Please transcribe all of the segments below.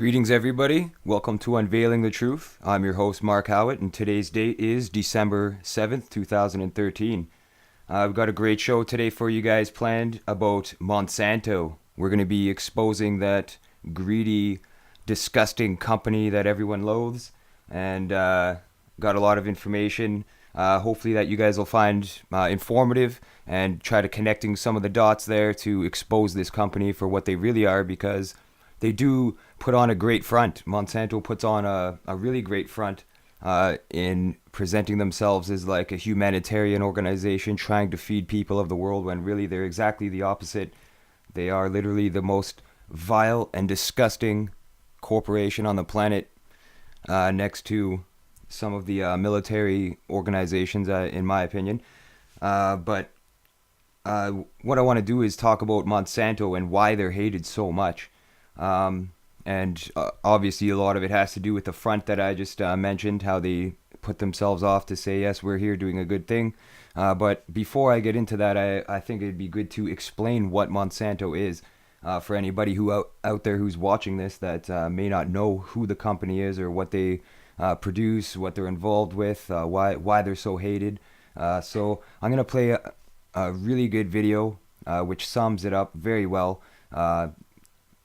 Greetings, everybody. Welcome to Unveiling the Truth. I'm your host, Mark Howitt, and today's date is December 7th, 2013. We've got a great show today for you guys planned about Monsanto. We're going to be exposing that greedy, disgusting company that everyone loathes, and got a lot of information. Hopefully that you guys will find informative and try to connecting some of the dots there to expose this company for what they really are, because they do put on a great front. Monsanto puts on a really great front in presenting themselves as like a humanitarian organization trying to feed people of the world, when really they're exactly the opposite. They are literally the most vile and disgusting corporation on the planet, next to some of the military organizations, in my opinion. But what I want to do is talk about Monsanto and why they're hated so much. And obviously a lot of it has to do with the front that I just mentioned, how they put themselves off to say, yes, we're here doing a good thing. But before I get into that, I think it'd be good to explain what Monsanto is, for anybody who out there who's watching this that may not know who the company is or what they produce, what they're involved with, why they're so hated. So I'm going to play a really good video which sums it up very well.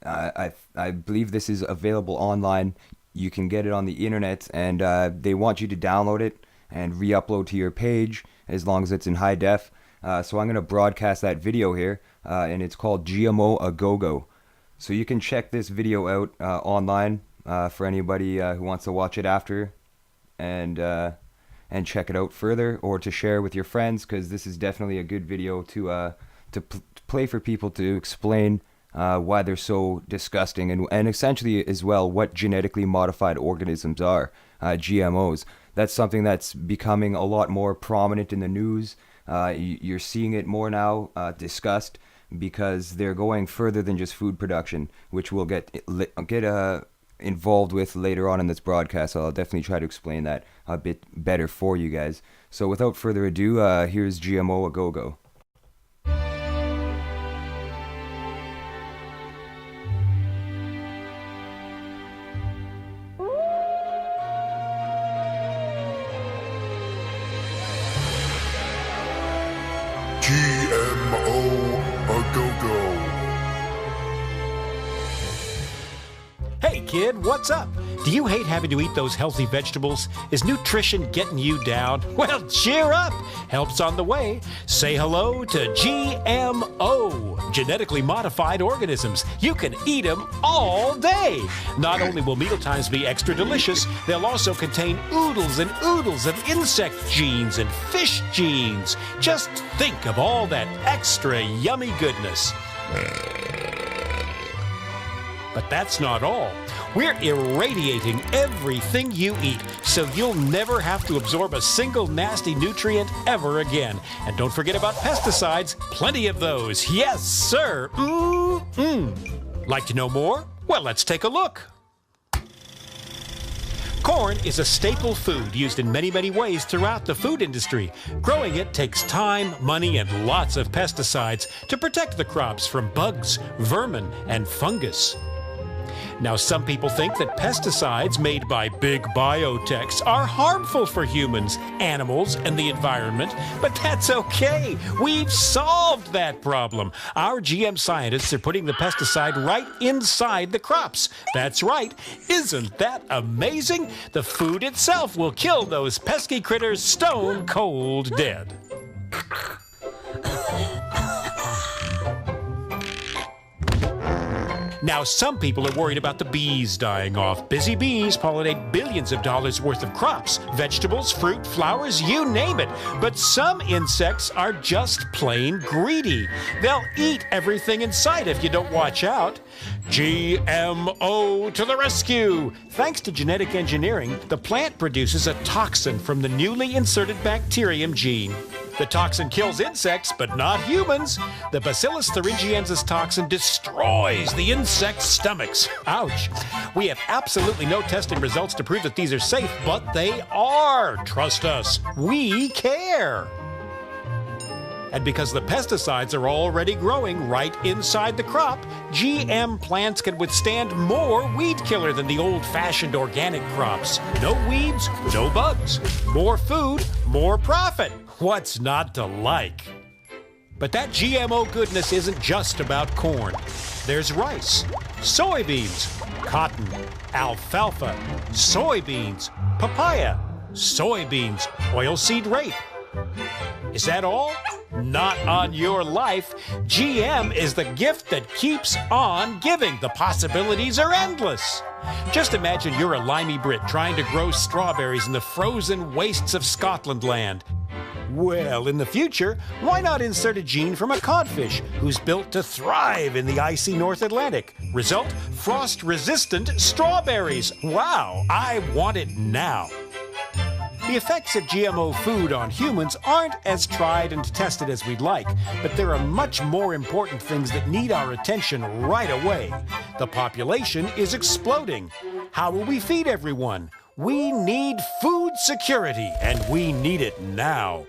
I believe this is available online. You can get it on the internet, and they want you to download it and re-upload to your page as long as it's in high def. So I'm going to broadcast that video here, and it's called GMO A Go-Go. So you can check this video out online for anybody who wants to watch it after and check it out further, or to share with your friends, because this is definitely a good video to play for people to explain why they're so disgusting, and essentially as well what genetically modified organisms are, GMOs. That's something that's becoming a lot more prominent in the news. You're seeing it more now discussed, because they're going further than just food production, which we'll get involved with later on in this broadcast. So I'll definitely try to explain that a bit better for you guys. So without further ado, here's GMO A Go-Go. GMO A Go-Go. Hey kid, what's up? Do you hate having to eat those healthy vegetables? Is nutrition getting you down? Well, cheer up! Help's on the way. Say hello to GMO, genetically modified organisms. You can eat them all day. Not only will mealtimes be extra delicious, they'll also contain oodles and oodles of insect genes and fish genes. Just think of all that extra yummy goodness. But that's not all. We're irradiating everything you eat, so you'll never have to absorb a single nasty nutrient ever again. And don't forget about pesticides. Plenty of those. Yes, sir. Like to know more? Well, let's take a look. Corn is a staple food used in many, many ways throughout the food industry. Growing it takes time, money, and lots of pesticides to protect the crops from bugs, vermin, and fungus. Now, some people think that pesticides made by big biotechs are harmful for humans, animals, and the environment, but that's okay. We've solved that problem. Our GM scientists are putting the pesticide right inside the crops. That's right. Isn't that amazing? The food itself will kill those pesky critters stone cold dead. Now, some people are worried about the bees dying off. Busy bees pollinate billions of dollars worth of crops, vegetables, fruit, flowers, you name it. But some insects are just plain greedy. They'll eat everything in sight if you don't watch out. GMO to the rescue! Thanks to genetic engineering, the plant produces a toxin from the newly inserted bacterium gene. The toxin kills insects, but not humans. The Bacillus thuringiensis toxin destroys the insects' stomachs. Ouch. We have absolutely no testing results to prove that these are safe, but they are. Trust us. We care. And because the pesticides are already growing right inside the crop, GM plants can withstand more weed killer than the old-fashioned organic crops. No weeds, no bugs. More food, more profit. What's not to like? But that GMO goodness isn't just about corn. There's rice, soybeans, cotton, alfalfa, soybeans, papaya, soybeans, oilseed rape. Is that all? Not on your life. GM is the gift that keeps on giving. The possibilities are endless. Just imagine you're a limey Brit trying to grow strawberries in the frozen wastes of Scotland land. Well, in the future, why not insert a gene from a codfish who's built to thrive in the icy North Atlantic? Result, frost-resistant strawberries. Wow, I want it now. The effects of GMO food on humans aren't as tried and tested as we'd like, but there are much more important things that need our attention right away. The population is exploding. How will we feed everyone? We need food security, and we need it now.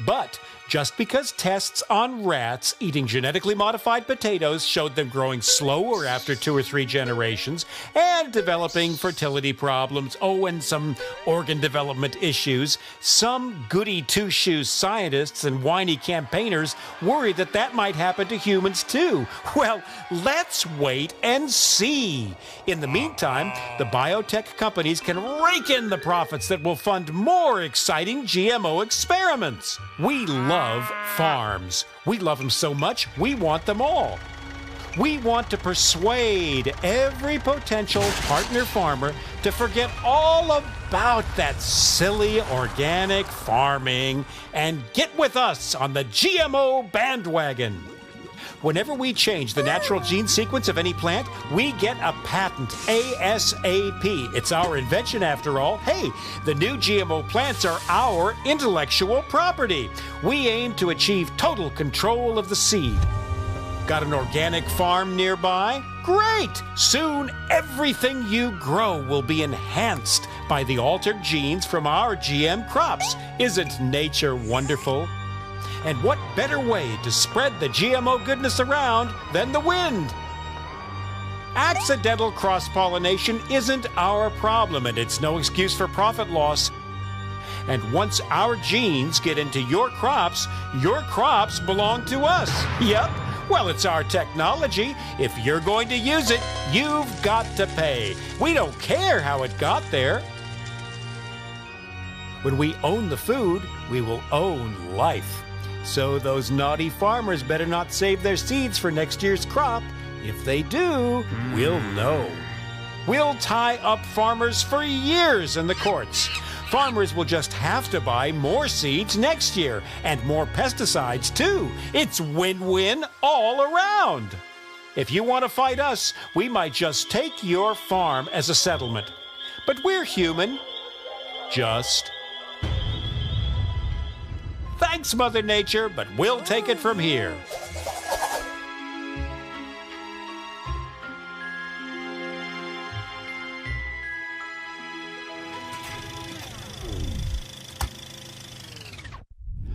But just because tests on rats eating genetically modified potatoes showed them growing slower after 2 or 3 generations and developing fertility problems, and some organ development issues, some goody two-shoes scientists and whiny campaigners worry that that might happen to humans too. Well, let's wait and see. In the meantime, the biotech companies can rake in the profits that will fund more exciting GMO experiments. We love farms. We love them so much, we want them all. We want to persuade every potential partner farmer to forget all about that silly organic farming and get with us on the GMO bandwagon. Whenever we change the natural gene sequence of any plant, we get a patent, ASAP. It's our invention after all. Hey, the new GMO plants are our intellectual property. We aim to achieve total control of the seed. Got an organic farm nearby? Great! Soon everything you grow will be enhanced by the altered genes from our GM crops. Isn't nature wonderful? And what better way to spread the GMO goodness around than the wind? Accidental cross-pollination isn't our problem, and it's no excuse for profit loss. And once our genes get into your crops belong to us. Yep. Well, it's our technology. If you're going to use it, you've got to pay. We don't care how it got there. When we own the food, we will own life. So those naughty farmers better not save their seeds for next year's crop. If they do, we'll know. We'll tie up farmers for years in the courts. Farmers will just have to buy more seeds next year, and more pesticides too. It's win-win all around. If you want to fight us, we might just take your farm as a settlement. But we're human. Just. Thanks, Mother Nature, but we'll take it from here.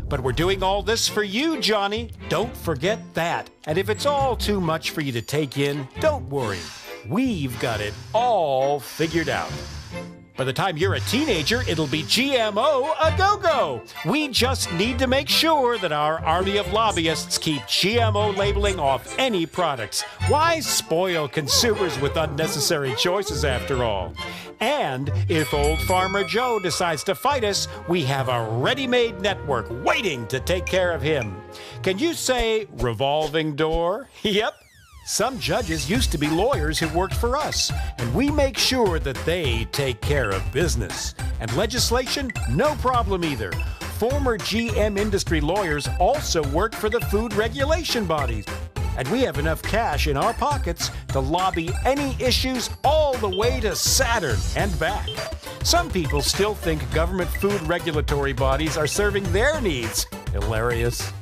But we're doing all this for you, Johnny. Don't forget that. And if it's all too much for you to take in, don't worry. We've got it all figured out. By the time you're a teenager, it'll be GMO a go-go. We just need to make sure that our army of lobbyists keep GMO labeling off any products. Why spoil consumers with unnecessary choices after all? And if old Farmer Joe decides to fight us, we have a ready-made network waiting to take care of him. Can you say revolving door? Yep. Some judges used to be lawyers who worked for us, and we make sure that they take care of business. And legislation, no problem either. Former GM industry lawyers also work for the food regulation bodies. And we have enough cash in our pockets to lobby any issues all the way to Saturn and back. Some people still think government food regulatory bodies are serving their needs. Hilarious.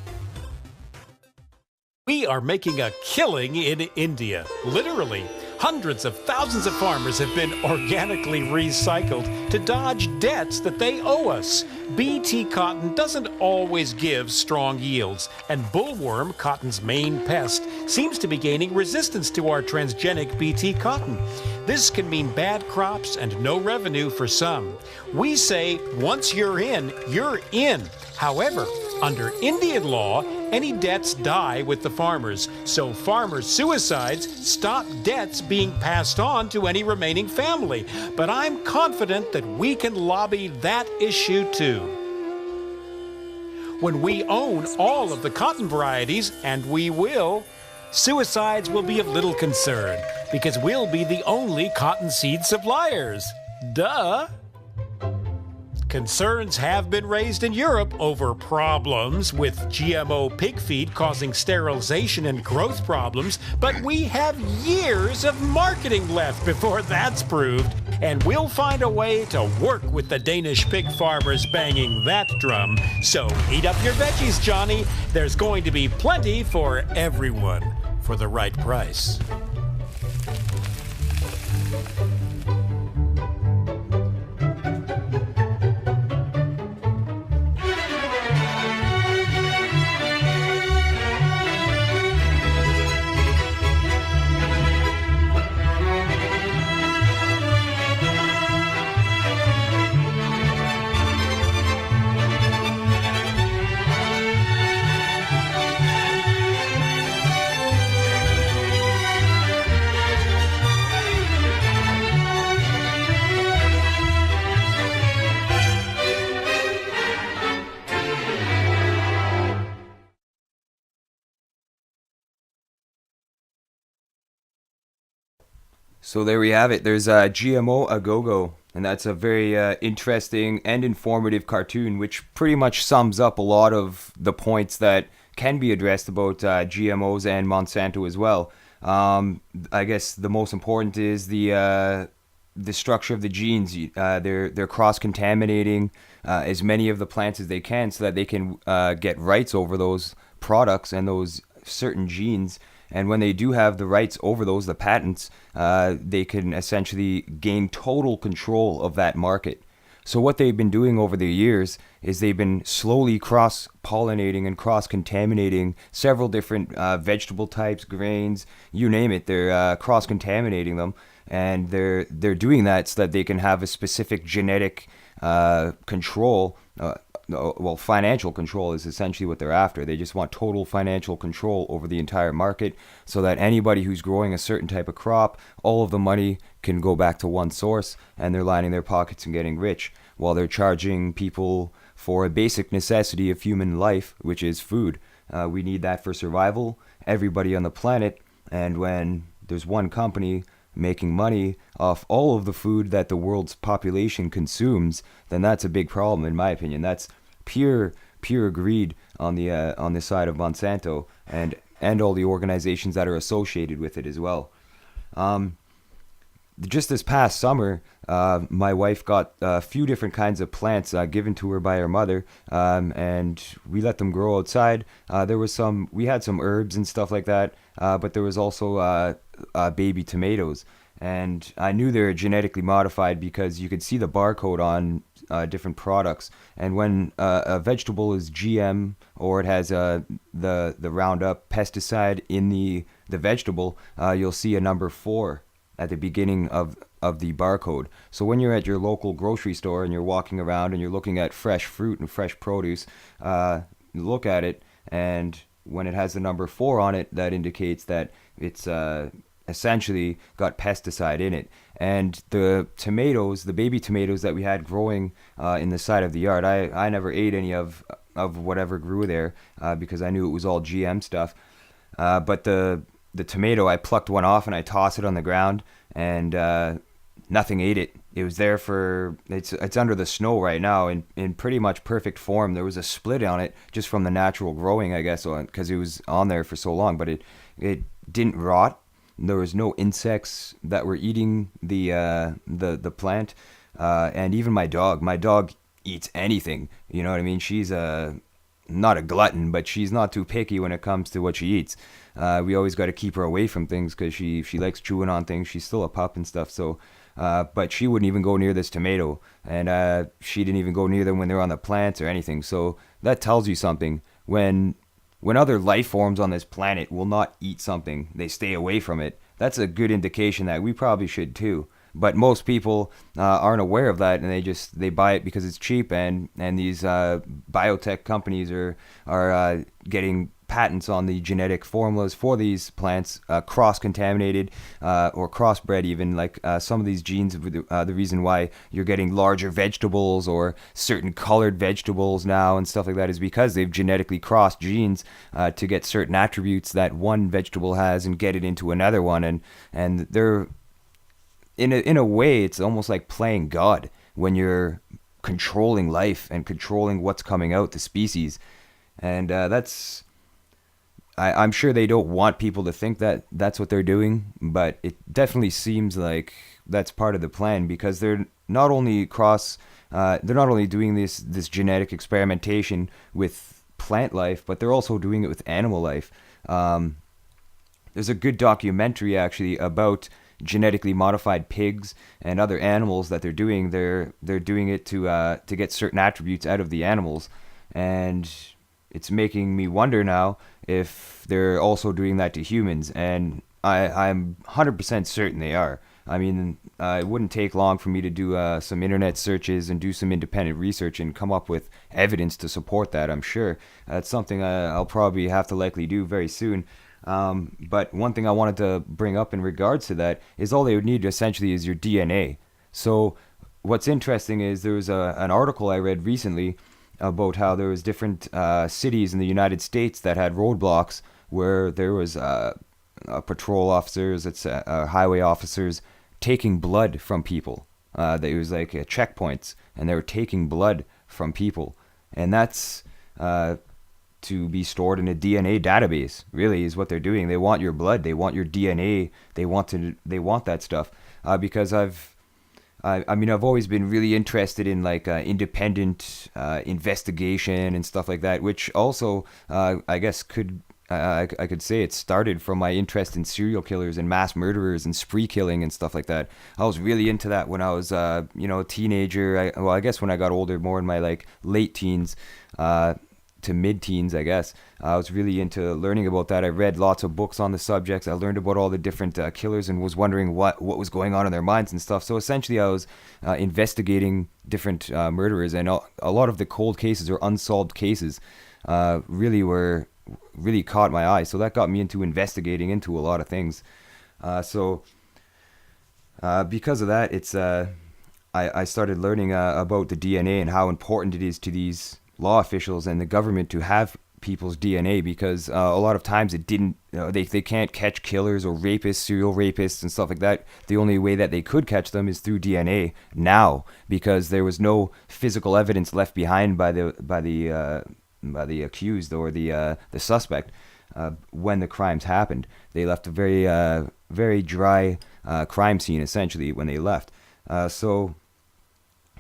We are making a killing in India. Literally. Hundreds of thousands of farmers have been organically recycled to dodge debts that they owe us. Bt cotton doesn't always give strong yields, and bollworm, cotton's main pest, seems to be gaining resistance to our transgenic Bt cotton. This can mean bad crops and no revenue for some. We say once you're in, you're in. However, under Indian law, any debts die with the farmers, so farmer suicides stop debts being passed on to any remaining family. But I'm confident that we can lobby that issue too. When we own all of the cotton varieties, and we will, suicides will be of little concern because we'll be the only cottonseed suppliers. Duh! Concerns have been raised in Europe over problems with GMO pig feed causing sterilization and growth problems, but we have years of marketing left before that's proved, and we'll find a way to work with the Danish pig farmers banging that drum. So eat up your veggies, Johnny. There's going to be plenty for everyone for the right price. So there we have it. There's GMO a go-go, and that's a very interesting and informative cartoon, which pretty much sums up a lot of the points that can be addressed about GMOs and Monsanto as well. I guess the most important is the structure of the genes. They're cross-contaminating as many of the plants as they can, so that they can get rights over those products and those certain genes. And when they do have the rights over those, the patents, they can essentially gain total control of that market. So what they've been doing over the years is they've been slowly cross-pollinating and cross-contaminating several different vegetable types, grains, you name it. They're cross-contaminating them, and they're doing that so that they can have a specific genetic control. Well, financial control is essentially what they're after. They just want total financial control over the entire market, so that anybody who's growing a certain type of crop, all of the money can go back to one source, and they're lining their pockets and getting rich, while they're charging people for a basic necessity of human life, which is food. We need that for survival, everybody on the planet, and when there's one company making money off all of the food that the world's population consumes, then that's a big problem, in my opinion. That's pure greed on the side of Monsanto and all the organizations that are associated with it as well. Just this past summer, my wife got a few different kinds of plants given to her by her mother, and we let them grow outside. We had some herbs and stuff like that, but there was also baby tomatoes. And I knew they were genetically modified because you could see the barcode on different products. And when a vegetable is GM, or it has the Roundup pesticide in the vegetable, you'll see a number 4 at the beginning of the barcode. So when you're at your local grocery store and you're walking around and you're looking at fresh fruit and fresh produce, look at it, and when it has the number 4 on it, that indicates that it's essentially got pesticide in it. And the tomatoes, the baby tomatoes that we had growing in the side of the yard, I never ate any of whatever grew there because I knew it was all GM stuff. But the tomato, I plucked one off and I tossed it on the ground, and nothing ate it. It was there it's under the snow right now in pretty much perfect form. There was a split on it just from the natural growing, I guess, because it was on there for so long, but it didn't rot. There was no insects that were eating the plant, and even my dog eats anything. You know what I mean? She's not a glutton, but she's not too picky when it comes to what she eats. We always got to keep her away from things because she likes chewing on things. She's still a pup and stuff, so but she wouldn't even go near this tomato, and she didn't even go near them when they're on the plants or anything. So that tells you something. When other life forms on this planet will not eat something, they stay away from it. That's a good indication that we probably should too. But most people aren't aware of that, and they buy it because it's cheap, and these biotech companies are getting patents on the genetic formulas for these plants, cross-contaminated or crossbred even. Like some of these genes, the reason why you're getting larger vegetables or certain colored vegetables now and stuff like that is because they've genetically crossed genes to get certain attributes that one vegetable has and get it into another one, and they're in a way, it's almost like playing God when you're controlling life and controlling what's coming out, the species. And I'm sure they don't want people to think that that's what they're doing, but it definitely seems like that's part of the plan, because they're not only doing this genetic experimentation with plant life, but they're also doing it with animal life. There's a good documentary actually about genetically modified pigs and other animals that they're doing. They're doing it to get certain attributes out of the animals, and it's making me wonder now if they're also doing that to humans. And I'm 100% certain they are. I mean, it wouldn't take long for me to do some internet searches and do some independent research and come up with evidence to support that. I'm sure that's something I'll probably have to likely do very soon. But one thing I wanted to bring up in regards to that is all they would need essentially is your DNA. So what's interesting is there was an article I read recently about how there was different cities in the United States that had roadblocks where there was patrol officers, highway officers taking blood from people. There was like checkpoints, and they were taking blood from people, and that's to be stored in a DNA database. Really, is what they're doing. They want your blood. They want your DNA. They want that stuff. Because I've always been really interested in like independent investigation and stuff like that, which also I guess I could say it started from my interest in serial killers and mass murderers and spree killing and stuff like that. I was really into that when I was a teenager. I guess when I got older, more in my like late teens to mid-teens, I guess. I was really into learning about that. I read lots of books on the subjects. I learned about all the different killers and was wondering what was going on in their minds and stuff. So essentially I was investigating different murderers, and a lot of the cold cases or unsolved cases really caught my eye. So that got me into investigating into a lot of things. So because of that, it's I started learning about the DNA and how important it is to these law officials and the government to have people's DNA, because a lot of times it didn't they can't catch killers or rapists, serial rapists and stuff like that. The only way that they could catch them is through DNA now, because there was no physical evidence left behind by the accused or the suspect when the crimes happened. They left a very dry crime scene essentially when they left. So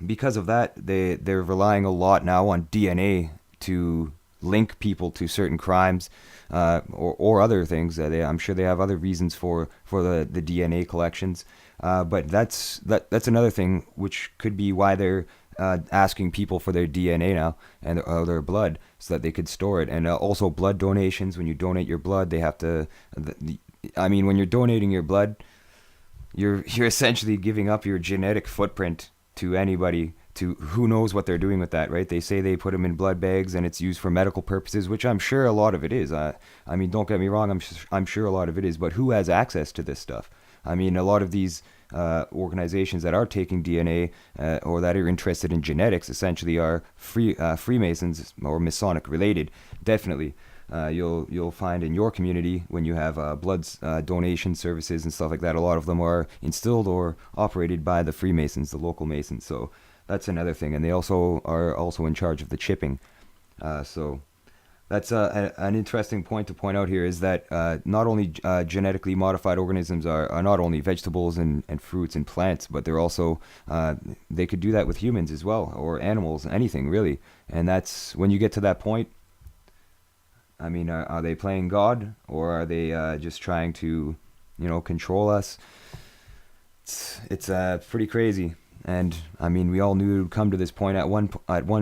because of that, they're relying a lot now on DNA to link people to certain crimes or other things. I'm sure they have other reasons for the DNA collections. But that's another thing, which could be why they're asking people for their DNA now and their blood, so that they could store it. And also blood donations. When you donate your blood, they have to. When you're donating your blood, you're essentially giving up your genetic footprint to anybody, to who knows what they're doing with that, right? They say they put them in blood bags and it's used for medical purposes, which I'm sure a lot of it is. Don't get me wrong, I'm sure a lot of it is, but who has access to this stuff? A lot of these organizations that are taking DNA or that are interested in genetics essentially are Freemasons or Masonic related, definitely. You'll find in your community, when you have blood donation services and stuff like that, a lot of them are instilled or operated by the Freemasons, the local Masons. So that's another thing, and they are also in charge of the chipping. So that's an interesting point to point out here, is that not only genetically modified organisms are not only vegetables and fruits and plants, but they're also they could do that with humans as well, or animals, anything really. And that's when you get to that point, I mean, are they playing God, or are they just trying to, control us? It's pretty crazy. And I mean, we all knew it would come to this point at one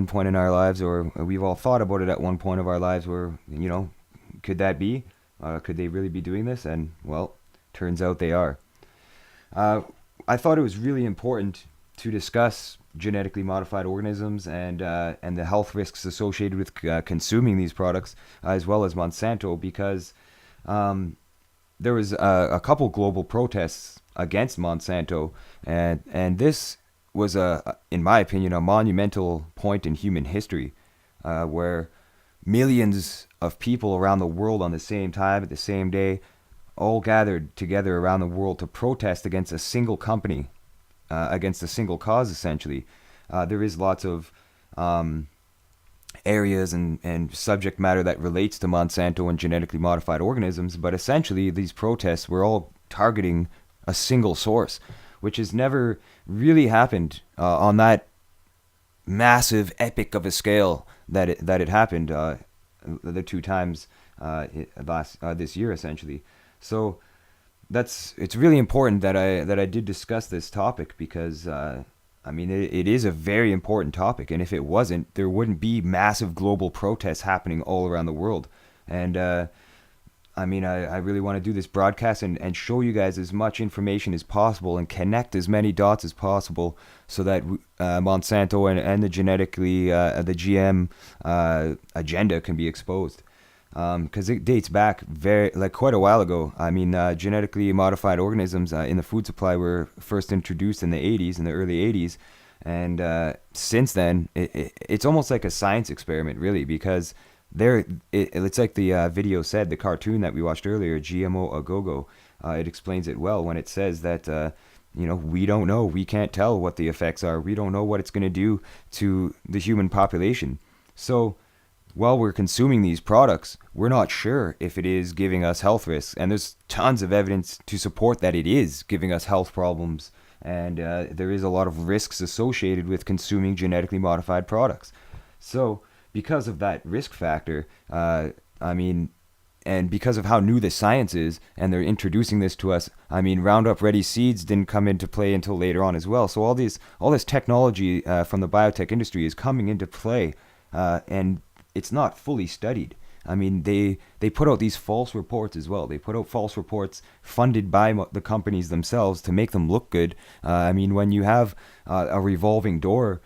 point in our lives, or we've all thought about it at one point of our lives, where could that be? Could they really be doing this? And well, turns out they are. I thought it was really important to discuss genetically modified organisms and the health risks associated with consuming these products, as well as Monsanto, because there was a couple global protests against Monsanto, and this was in my opinion, a monumental point in human history, where millions of people around the world on the same time at the same day all gathered together around the world to protest against a single company, against a single cause, essentially. There is lots of areas and subject matter that relates to Monsanto and genetically modified organisms, but essentially these protests were all targeting a single source, which has never really happened on that massive epic of a scale that it happened the two times this year, essentially. So it's really important that I did discuss this topic, because I mean, it is a very important topic, and if it wasn't, there wouldn't be massive global protests happening all around the world. And I mean, I really want to do this broadcast and show you guys as much information as possible and connect as many dots as possible, so that Monsanto and the the GM agenda can be exposed. Because it dates back quite a while ago. I mean, genetically modified organisms in the food supply were first introduced in the early 80s. And since then, it's almost like a science experiment, really, because it's like the video said, the cartoon that we watched earlier, GMO a go-go. It explains it well when it says that, we don't know. We can't tell what the effects are. We don't know what it's going to do to the human population. So while we're consuming these products, we're not sure if it is giving us health risks. And there's tons of evidence to support that it is giving us health problems. And there is a lot of risks associated with consuming genetically modified products. So because of that risk factor, and because of how new the science is, and they're introducing this to us, I mean, Roundup Ready seeds didn't come into play until later on as well. So all this technology from the biotech industry is coming into play, and it's not fully studied. I mean, they put out these false reports as well. They put out false reports funded by the companies themselves to make them look good. I mean, when you have a revolving door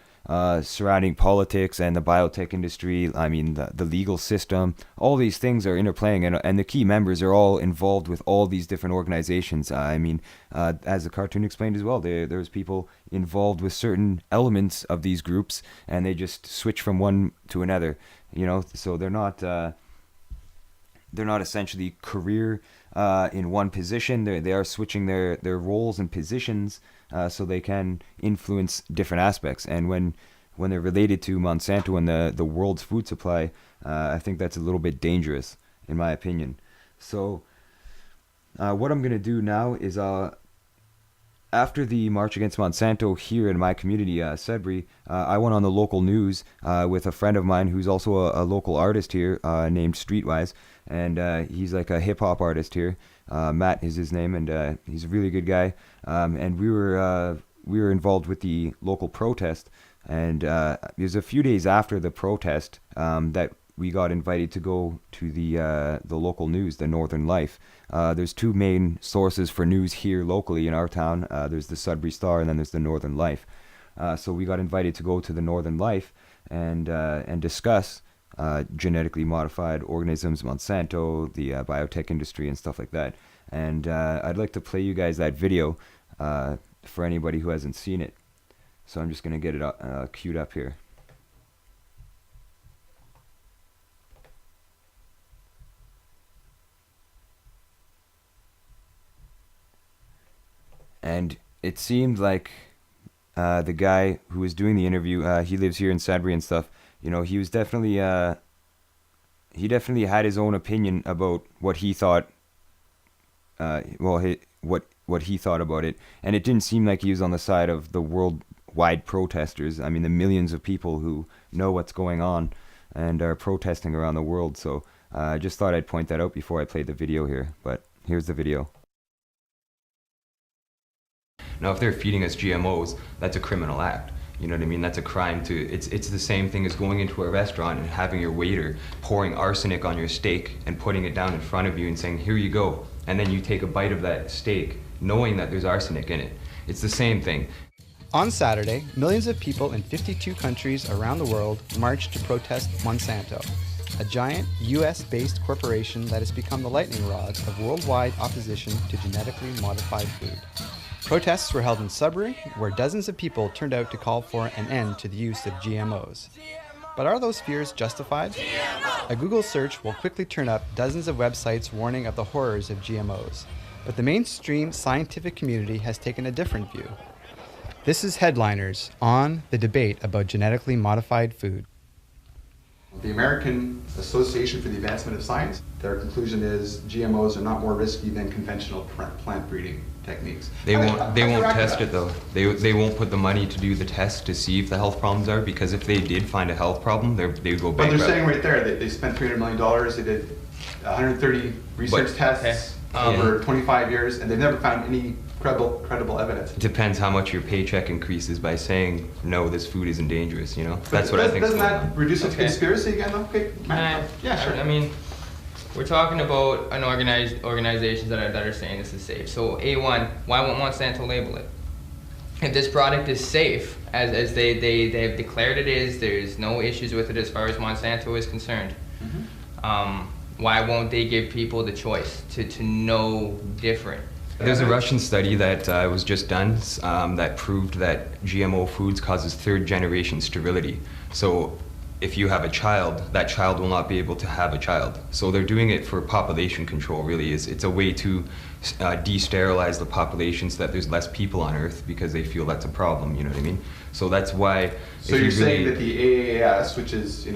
surrounding politics and the biotech industry, I mean, the legal system, all these things are interplaying, and the key members are all involved with all these different organizations. I mean, as the cartoon explained as well, there's people involved with certain elements of these groups, and they just switch from one to another. So they're not essentially career in one position. They are switching their roles and positions so they can influence different aspects. And when they're related to Monsanto and the world's food supply, I think that's a little bit dangerous, in my opinion. So what I'm going to do now is after the March Against Monsanto here in my community, Sudbury, I went on the local news with a friend of mine who's also a local artist here named Streetwise, and he's like a hip-hop artist here. Matt is his name, and he's a really good guy. And we were involved with the local protest, and it was a few days after the protest that we got invited to go to the local news, the Northern Life. There's two main sources for news here locally in our town. There's the Sudbury Star, and then there's the Northern Life. So we got invited to go to the Northern Life and discuss genetically modified organisms, Monsanto, the biotech industry, and stuff like that. And I'd like to play you guys that video for anybody who hasn't seen it. So I'm just going to get it queued up here. And it seemed like the guy who was doing the interview, he lives here in Sudbury and stuff. He was definitely had his own opinion about what he thought. What he thought about it, and it didn't seem like he was on the side of the worldwide protesters. I mean, the millions of people who know what's going on and are protesting around the world. So I just thought I'd point that out before I played the video here, but here's the video. Now, if they're feeding us GMOs, that's a criminal act. You know what I mean? That's a crime too. It's the same thing as going into a restaurant and having your waiter pouring arsenic on your steak and putting it down in front of you and saying, here you go. And then you take a bite of that steak knowing that there's arsenic in it. It's the same thing. On Saturday, millions of people in 52 countries around the world marched to protest Monsanto, a giant US-based corporation that has become the lightning rod of worldwide opposition to genetically modified food. Protests were held in Sudbury, where dozens of people turned out to call for an end to the use of GMOs. But are those fears justified? A Google search will quickly turn up dozens of websites warning of the horrors of GMOs. But the mainstream scientific community has taken a different view. This is Headliners on the debate about genetically modified food. The American Association for the Advancement of Science, their conclusion is GMOs are not more risky than conventional plant breeding techniques. They won't test it though. They won't put the money to do the test to see if the health problems are, because if they did find a health problem, they would go bankrupt. But they're saying right there that they spent $300 million, they did 130 research tests over 25 years, and they've never found any credible evidence. It depends how much your paycheck increases by saying, no, this food isn't dangerous, you know? That's what I think. Doesn't that reduce it to conspiracy again, though? Okay. Yeah, sure. I mean, we're talking about an organizations that are saying this is safe. So A1, why won't Monsanto label it? If this product is safe, as they have declared it is, there's no issues with it as far as Monsanto is concerned. Why won't they give people the choice to know different? There's a Russian study that was just done that proved that GMO foods causes third-generation sterility. So if you have a child, that child will not be able to have a child. So they're doing it for population control, really. It's a way to de-sterilize the population so that there's less people on Earth, because they feel that's a problem, you know what I mean? So that's why... So you're saying that the AAS, which is,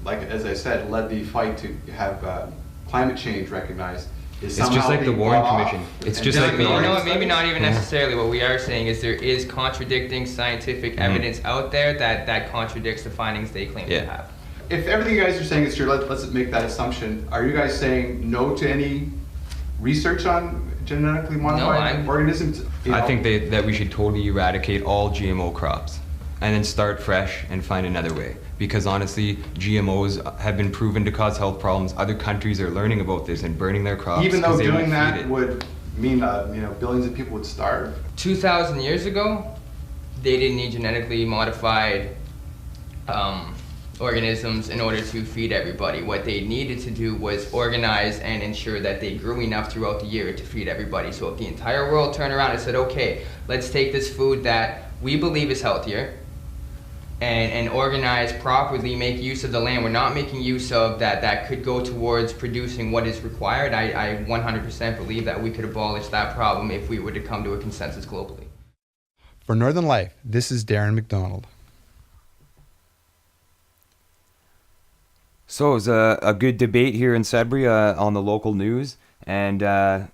like as I said, led the fight to have climate change recognized, it's just like the Warren Commission. It's just like the... Maybe not even necessarily. What we are saying is there is contradicting scientific evidence out there that contradicts the findings they claim to have. If everything you guys are saying is true, let's make that assumption. Are you guys saying no to any research on genetically modified organisms? I think that we should totally eradicate all GMO crops and then start fresh and find another way. Because honestly, GMOs have been proven to cause health problems. Other countries are learning about this and burning their crops. Even though doing that would mean billions of people would starve. 2,000 years ago, they didn't need genetically modified organisms in order to feed everybody. What they needed to do was organize and ensure that they grew enough throughout the year to feed everybody. So if the entire world turned around and said, okay, let's take this food that we believe is healthier, and organize properly, make use of the land we're not making use of, that could go towards producing what is required, I 100% believe that we could abolish that problem if we were to come to a consensus globally. For Northern Life, this is Darren McDonald. So it was a good debate here in Sudbury on the local news, and that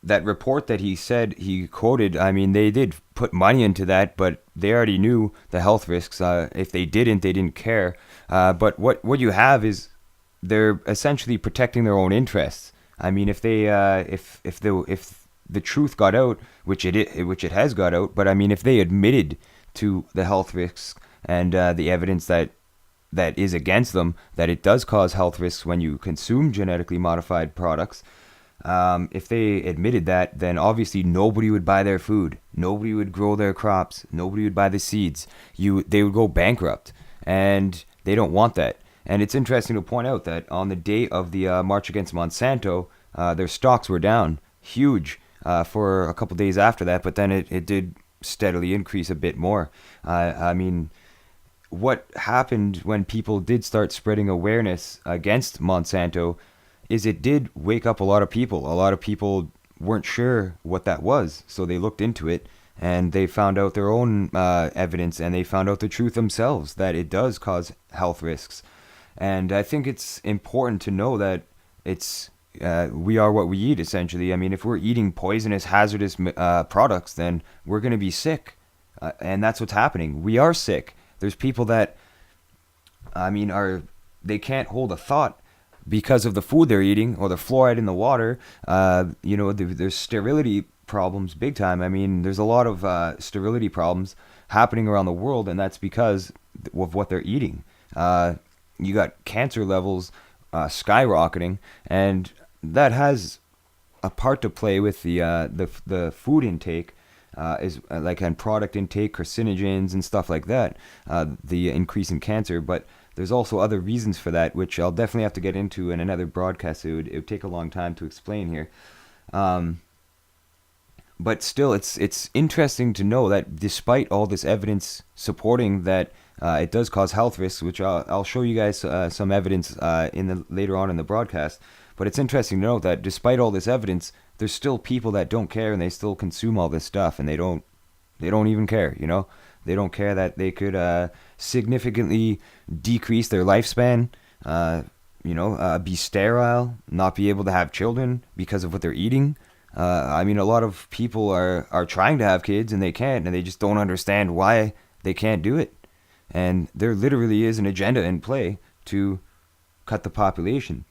report that he quoted, I mean, they did put money into that, but they already knew the health risks. If they didn't care. But what you have is they're essentially protecting their own interests. I mean, if they if the truth got out, which it has got out, but I mean, if they admitted to the health risks and the evidence that is against them, that it does cause health risks when you consume genetically modified products. If they admitted that, then obviously nobody would buy their food. Nobody would grow their crops. Nobody would buy the seeds. They would go bankrupt, and they don't want that. And it's interesting to point out that on the day of the March Against Monsanto, their stocks were down huge for a couple days after that, but then it did steadily increase a bit more. I mean, what happened when people did start spreading awareness against Monsanto is it did wake up a lot of people. A lot of people weren't sure what that was, so they looked into it, and they found out their own evidence, and they found out the truth themselves, that it does cause health risks. And I think it's important to know that we are what we eat, essentially. I mean, if we're eating poisonous, hazardous products, then we're going to be sick, and that's what's happening. We are sick. There's people that, I mean, they can't hold a thought because of the food they're eating or the fluoride in the water, there's sterility problems big time. I mean, there's a lot of sterility problems happening around the world, and that's because of what they're eating. You got cancer levels skyrocketing, and that has a part to play with the food intake, and product intake, carcinogens and stuff like that, the increase in cancer. But there's also other reasons for that, which I'll definitely have to get into in another broadcast. It would take a long time to explain here. But still, it's interesting to know that despite all this evidence supporting that it does cause health risks, which I'll show you guys some evidence later on in the broadcast. But it's interesting to note that despite all this evidence, there's still people that don't care, and they still consume all this stuff, and they don't even care. They don't care that they could significantly decrease their lifespan, be sterile, not be able to have children because of what they're eating. I mean, a lot of people are trying to have kids and they can't, and they just don't understand why they can't do it. And there literally is an agenda in play to cut the population.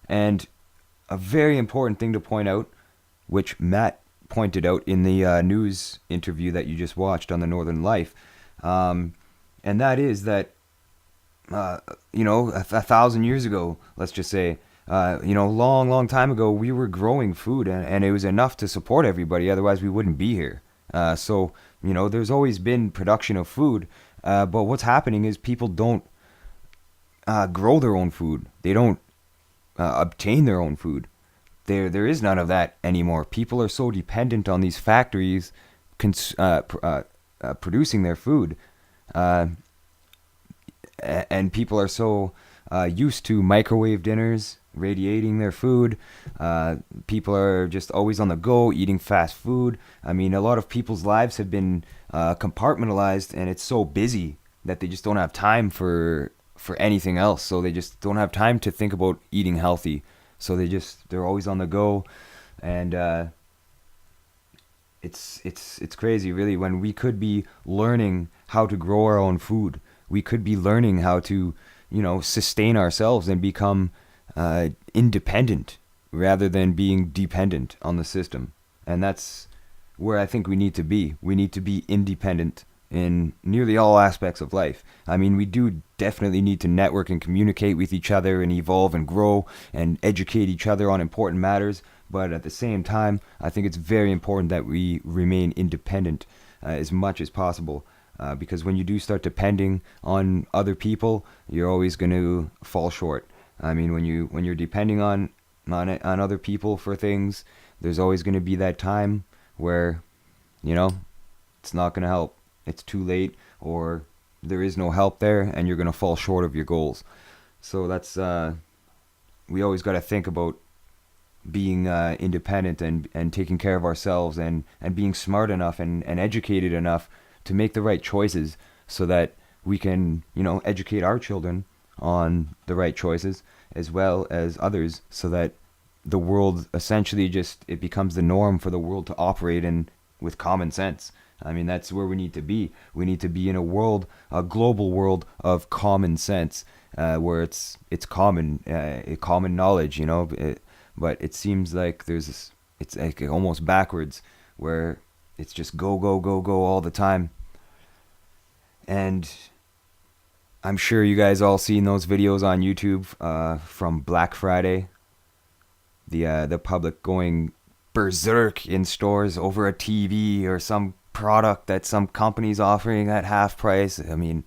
And a very important thing to point out, which Matt pointed out in the news interview that you just watched on the Northern Life, and that is that, 1,000 years ago, let's just say, long time ago, we were growing food, and it was enough to support everybody. Otherwise, we wouldn't be here. So there's always been production of food, but what's happening is people don't grow their own food. They don't obtain their own food. There is none of that anymore. People are so dependent on these factories producing their food, and people are so used to microwave dinners, radiating their food. People are just always on the go, eating fast food. I mean, a lot of people's lives have been compartmentalized, and it's so busy that they just don't have time for anything else. So they just don't have time to think about eating healthy. So they're always on the go, and it's crazy, really, when we could be learning how to grow our own food. We could be learning how to, sustain ourselves and become independent rather than being dependent on the system. And that's where I think we need to be. We need to be independent in nearly all aspects of life. I mean, we do definitely need to network and communicate with each other and evolve and grow and educate each other on important matters. But at the same time, I think it's very important that we remain independent as much as possible. Because when you do start depending on other people, you're always going to fall short. I mean, when you're depending on other people for things, there's always going to be that time where, it's not going to help. It's too late, or there is no help there, and you're going to fall short of your goals. So that's we always got to think about being independent and taking care of ourselves and being smart enough and educated enough to make the right choices so that we can, educate our children on the right choices as well as others, so that the world essentially it becomes the norm for the world to operate in with common sense. I mean, that's where we need to be. We need to be in a global world of common sense, where it's common knowledge, but it seems like it's like almost backwards, where it's just go all the time. And I'm sure you guys all seen those videos on YouTube from Black Friday. The public going berserk in stores over a TV or some product that some company's offering at half price. I mean,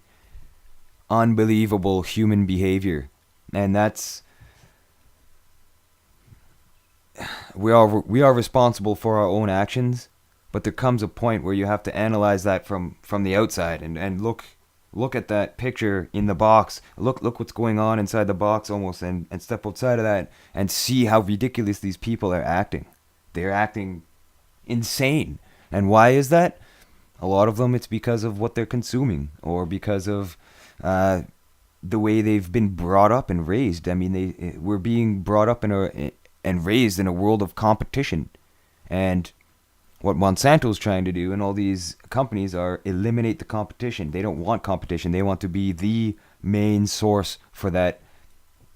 unbelievable human behavior. And we are responsible for our own actions, but there comes a point where you have to analyze that from the outside and look at that picture in the box. Look what's going on inside the box almost, and step outside of that and see how ridiculous these people are acting. They're acting insane. And why is that? A lot of them, it's because of what they're consuming, or because of the way they've been brought up and raised. I mean, we're being brought up and raised in a world of competition. And what Monsanto's trying to do, and all these companies, are eliminate the competition. They don't want competition. They want to be the main source for that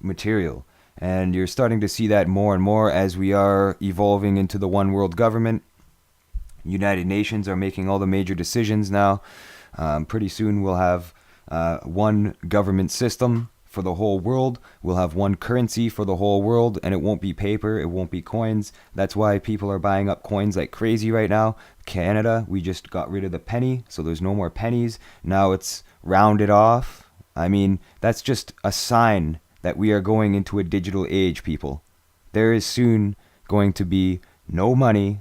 material. And you're starting to see that more and more as we are evolving into the one world government. United Nations are making all the major decisions now. Pretty soon we'll have one government system for the whole world. We'll have one currency for the whole world, and it won't be paper, it won't be coins. That's why people are buying up coins like crazy right now. Canada, we just got rid of the penny, so there's no more pennies. Now it's rounded off. I mean, that's just a sign that we are going into a digital age, people. There is soon going to be no money,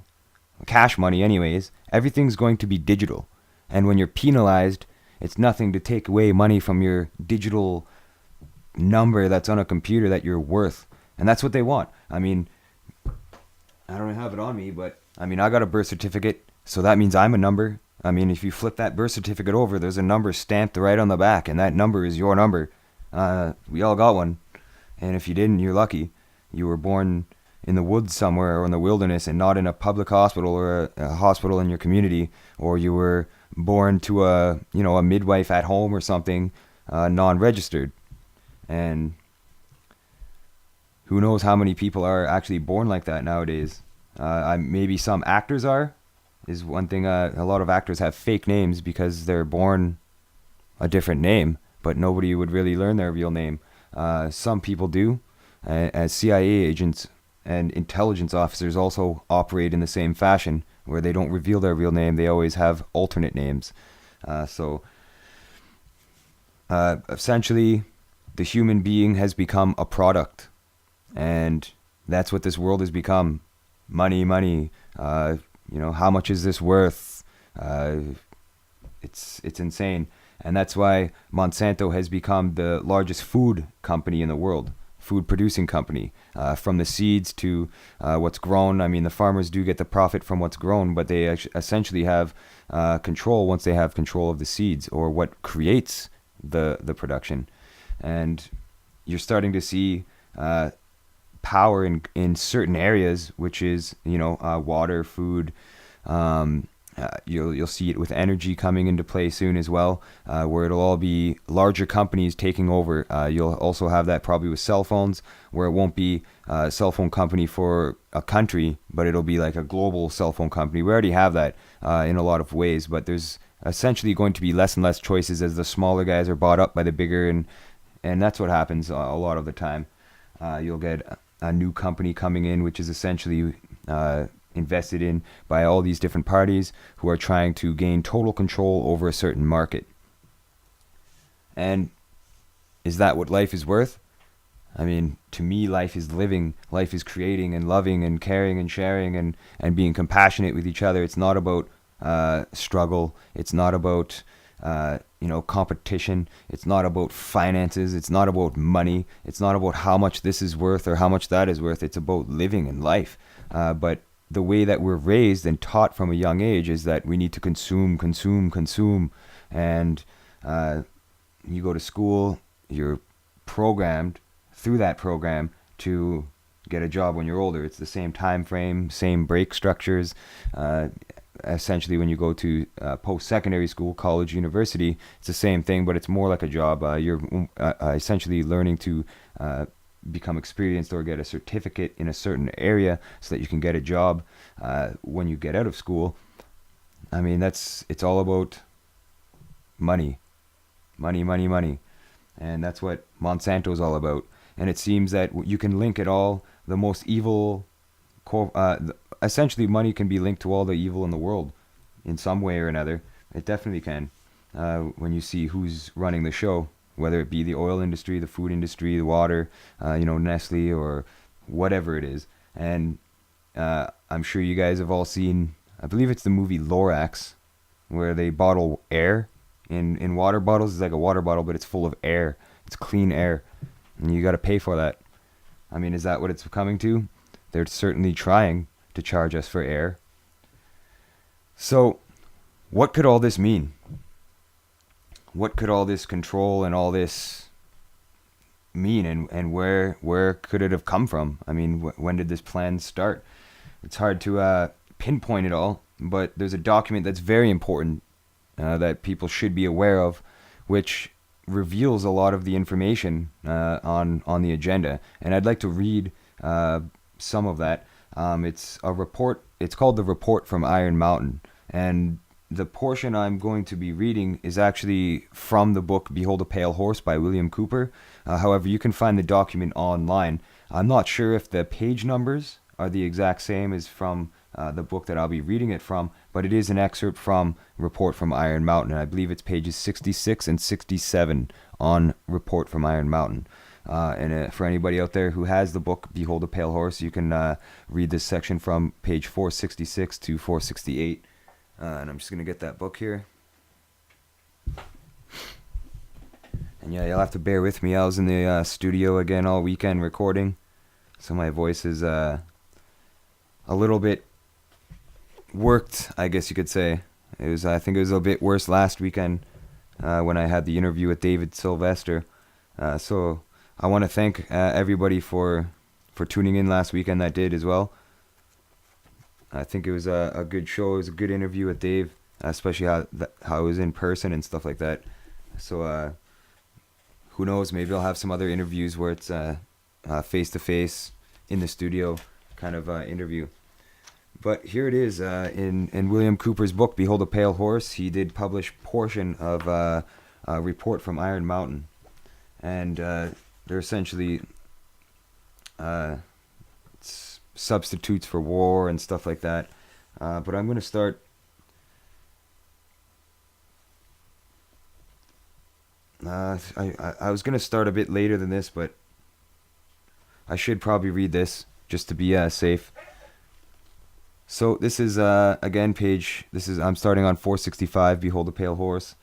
cash money anyways. Everything's going to be digital. And when you're penalized, it's nothing to take away money from your digital number that's on a computer that you're worth. And that's what they want. I mean, I don't have it on me, but I mean, I got a birth certificate, so that means I'm a number. I mean, if you flip that birth certificate over, there's a number stamped right on the back, and that number is your number. We all got one. And if you didn't, you're lucky. You were born in the woods somewhere or in the wilderness and not in a public hospital or a hospital in your community, or you were born to a midwife at home or something, non-registered. And who knows how many people are actually born like that nowadays. Maybe some actors is one thing. A lot of actors have fake names because they're born a different name, but nobody would really learn their real name. Some people do, as CIA agents and intelligence officers also operate in the same fashion, where they don't reveal their real name. They always have alternate names. Essentially, the human being has become a product, and that's what this world has become. Money. How much is this worth? It's insane. And that's why Monsanto has become the largest food company in the world, food producing company, from the seeds to what's grown. I mean, the farmers do get the profit from what's grown, but they essentially have control once they have control of the seeds or what creates the production. And you're starting to see power in certain areas, which is water, food. You'll see it with energy coming into play soon as well, where it'll all be larger companies taking over. You'll also have that probably with cell phones, where it won't be a cell phone company for a country, but it'll be like a global cell phone company. We already have that in a lot of ways, but there's essentially going to be less and less choices as the smaller guys are bought up by the bigger, and that's what happens a lot of the time. You'll get a new company coming in, which is essentially invested in by all these different parties who are trying to gain total control over a certain market. And is that what life is worth? I mean, to me, life is living, life is creating and loving and caring and sharing and being compassionate with each other. It's not about struggle. It's not about competition. It's not about finances. It's not about money. It's not about how much this is worth or how much that is worth. It's about living and life. But the way that we're raised and taught from a young age is that we need to consume. And you go to school, you're programmed through that program to get a job when you're older. It's the same time frame, same break structures. Essentially, when you go to post-secondary school, college, university, it's the same thing, but it's more like a job. You're essentially learning to become experienced or get a certificate in a certain area so that you can get a job when you get out of school. I mean, it's all about money. And that's what Monsanto is all about. And it seems that you can link it all, the most evil, essentially money can be linked to all the evil in the world in some way or another. It definitely can. When you see who's running the show, whether it be the oil industry, the food industry, the water, Nestle or whatever it is. And I'm sure you guys have all seen, I believe it's the movie Lorax, where they bottle air in water bottles. It's like a water bottle, but it's full of air. It's clean air. And you got to pay for that. I mean, is that what it's coming to? They're certainly trying to charge us for air. So, what could all this mean? What could all this control and all this mean, and where could it have come from? I mean, when did this plan start? It's hard to pinpoint it all, but there's a document that's very important that people should be aware of, which reveals a lot of the information on the agenda, and I'd like to read some of that. It's a report. It's called the Report from Iron Mountain, and the portion I'm going to be reading is actually from the book Behold a Pale Horse by William Cooper. However, you can find the document online. I'm not sure if the page numbers are the exact same as from the book that I'll be reading it from, but it is an excerpt from Report from Iron Mountain. I believe it's pages 66 and 67 on Report from Iron Mountain. And for anybody out there who has the book Behold a Pale Horse, you can read this section from page 466 to 468. And I'm just going to get that book here. And yeah, you'll have to bear with me. I was in the studio again all weekend recording, so my voice is a little bit worked, I guess you could say. I think it was a bit worse last weekend when I had the interview with David Sylvester. So I want to thank everybody for tuning in last weekend that did as well. I think it was a good show. It was a good interview with Dave, especially how it was in person and stuff like that. So who knows? Maybe I'll have some other interviews where it's face to face in the studio kind of interview. But here it is in William Cooper's book Behold a Pale Horse. He did publish portion of a report from Iron Mountain, and they're essentially substitutes for war and stuff like that. But I'm going to start. I was going to start a bit later than this, but I should probably read this just to be safe. So this is again I'm starting on 465. Behold a Pale Horse.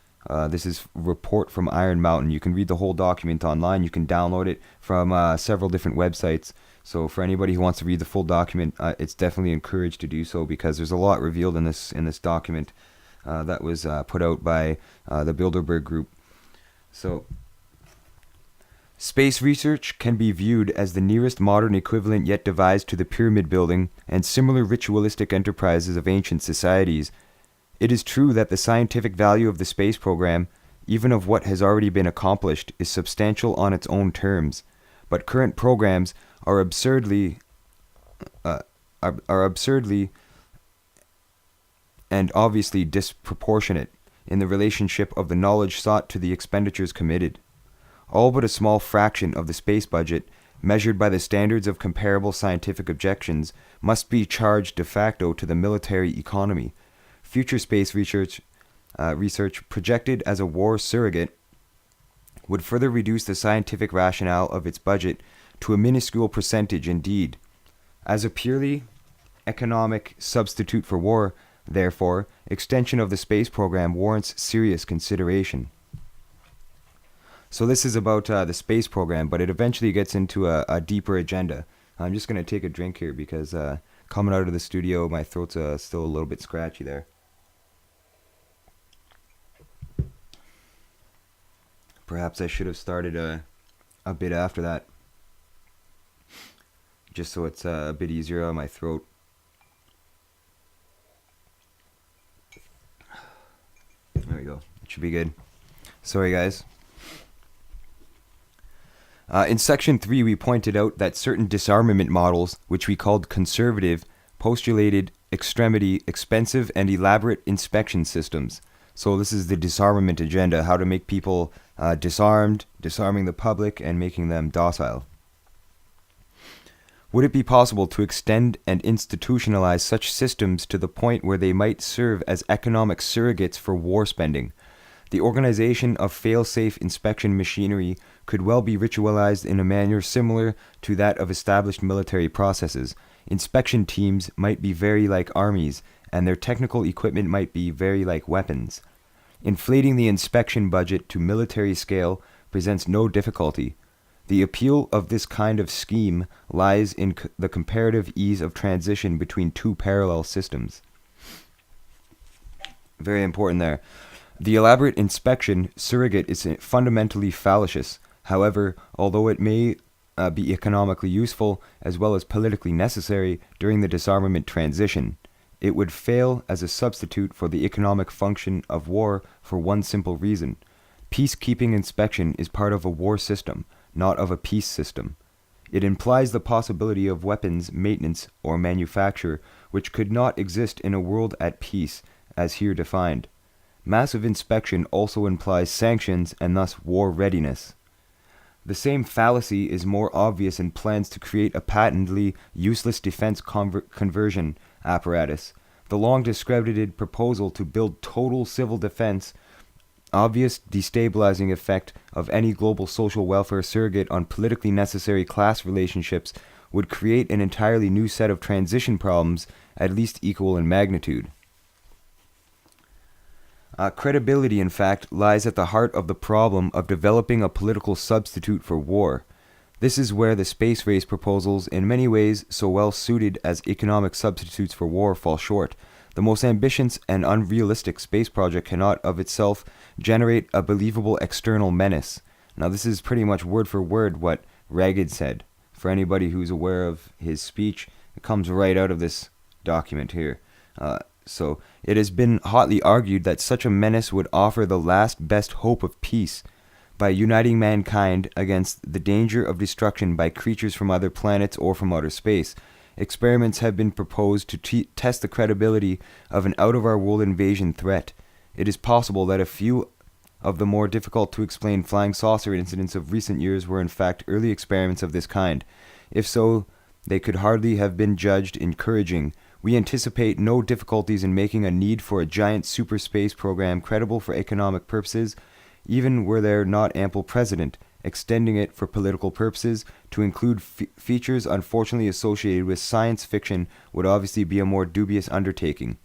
This is Report from Iron Mountain. You can read the whole document online. You can download it from several different websites. So for anybody who wants to read the full document, it's definitely encouraged to do so, because there's a lot revealed in this document that was put out by the Bilderberg Group. So, space research can be viewed as the nearest modern equivalent yet devised to the pyramid building and similar ritualistic enterprises of ancient societies. It is true that the scientific value of the space program, even of what has already been accomplished, is substantial on its own terms, but current programs are absurdly and obviously disproportionate in the relationship of the knowledge sought to the expenditures committed. All but a small fraction of the space budget, measured by the standards of comparable scientific objections, must be charged de facto to the military economy. Future space research projected as a war surrogate would further reduce the scientific rationale of its budget to a minuscule percentage indeed. As a purely economic substitute for war, therefore, extension of the space program warrants serious consideration. So this is about the space program, but it eventually gets into a deeper agenda. I'm just going to take a drink here because coming out of the studio, my throat's still a little bit scratchy there. Perhaps I should have started a bit after that, just so it's a bit easier on my throat. There we go. It should be good. Sorry, guys. In Section 3, we pointed out that certain disarmament models, which we called conservative, postulated extremity, expensive, and elaborate inspection systems. So this is the disarmament agenda, how to make people disarmed, disarming the public, and making them docile. Would it be possible to extend and institutionalize such systems to the point where they might serve as economic surrogates for war spending? The organization of fail-safe inspection machinery could well be ritualized in a manner similar to that of established military processes. Inspection teams might be very like armies, and their technical equipment might be very like weapons. Inflating the inspection budget to military scale presents no difficulty. The appeal of this kind of scheme lies in the comparative ease of transition between two parallel systems. Very important there. The elaborate inspection surrogate is fundamentally fallacious. However, although it may be economically useful as well as politically necessary during the disarmament transition, it would fail as a substitute for the economic function of war for one simple reason. Peacekeeping inspection is part of a war system, not of a peace system. It implies the possibility of weapons maintenance or manufacture which could not exist in a world at peace, as here defined. Massive inspection also implies sanctions and thus war readiness. The same fallacy is more obvious in plans to create a patently useless defense conversion apparatus. The long discredited proposal to build total civil defense, obvious destabilizing effect of any global social welfare surrogate on politically necessary class relationships, would create an entirely new set of transition problems, at least equal in magnitude. Credibility, in fact, lies at the heart of the problem of developing a political substitute for war. This is where the space race proposals, in many ways so well suited as economic substitutes for war, fall short. The most ambitious and unrealistic space project cannot of itself generate a believable external menace. Now, this is pretty much word for word what Reagan said. For anybody who's aware of his speech, it comes right out of this document here. So it has been hotly argued that such a menace would offer the last best hope of peace by uniting mankind against the danger of destruction by creatures from other planets or from outer space. Experiments have been proposed to test the credibility of an out-of-our-world invasion threat. It is possible that a few of the more difficult to explain flying saucer incidents of recent years were in fact early experiments of this kind. If so, they could hardly have been judged encouraging. We anticipate no difficulties in making a need for a giant super space program credible for economic purposes, even were there not ample precedent. Extending it for political purposes to include features unfortunately associated with science fiction would obviously be a more dubious undertaking.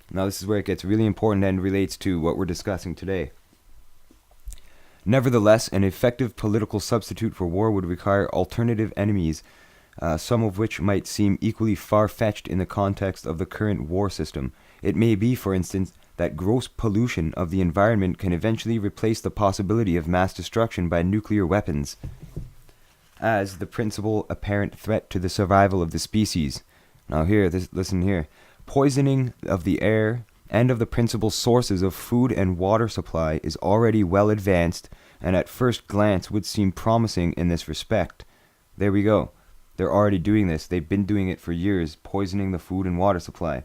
Now this is where it gets really important and relates to what we're discussing today. Nevertheless, an effective political substitute for war would require alternative enemies, some of which might seem equally far-fetched in the context of the current war system. It may be, for instance, that gross pollution of the environment can eventually replace the possibility of mass destruction by nuclear weapons as the principal apparent threat to the survival of the species. Now listen here. Poisoning of the air and of the principal sources of food and water supply is already well advanced and at first glance would seem promising in this respect. There we go. They're already doing this. They've been doing it for years, poisoning the food and water supply.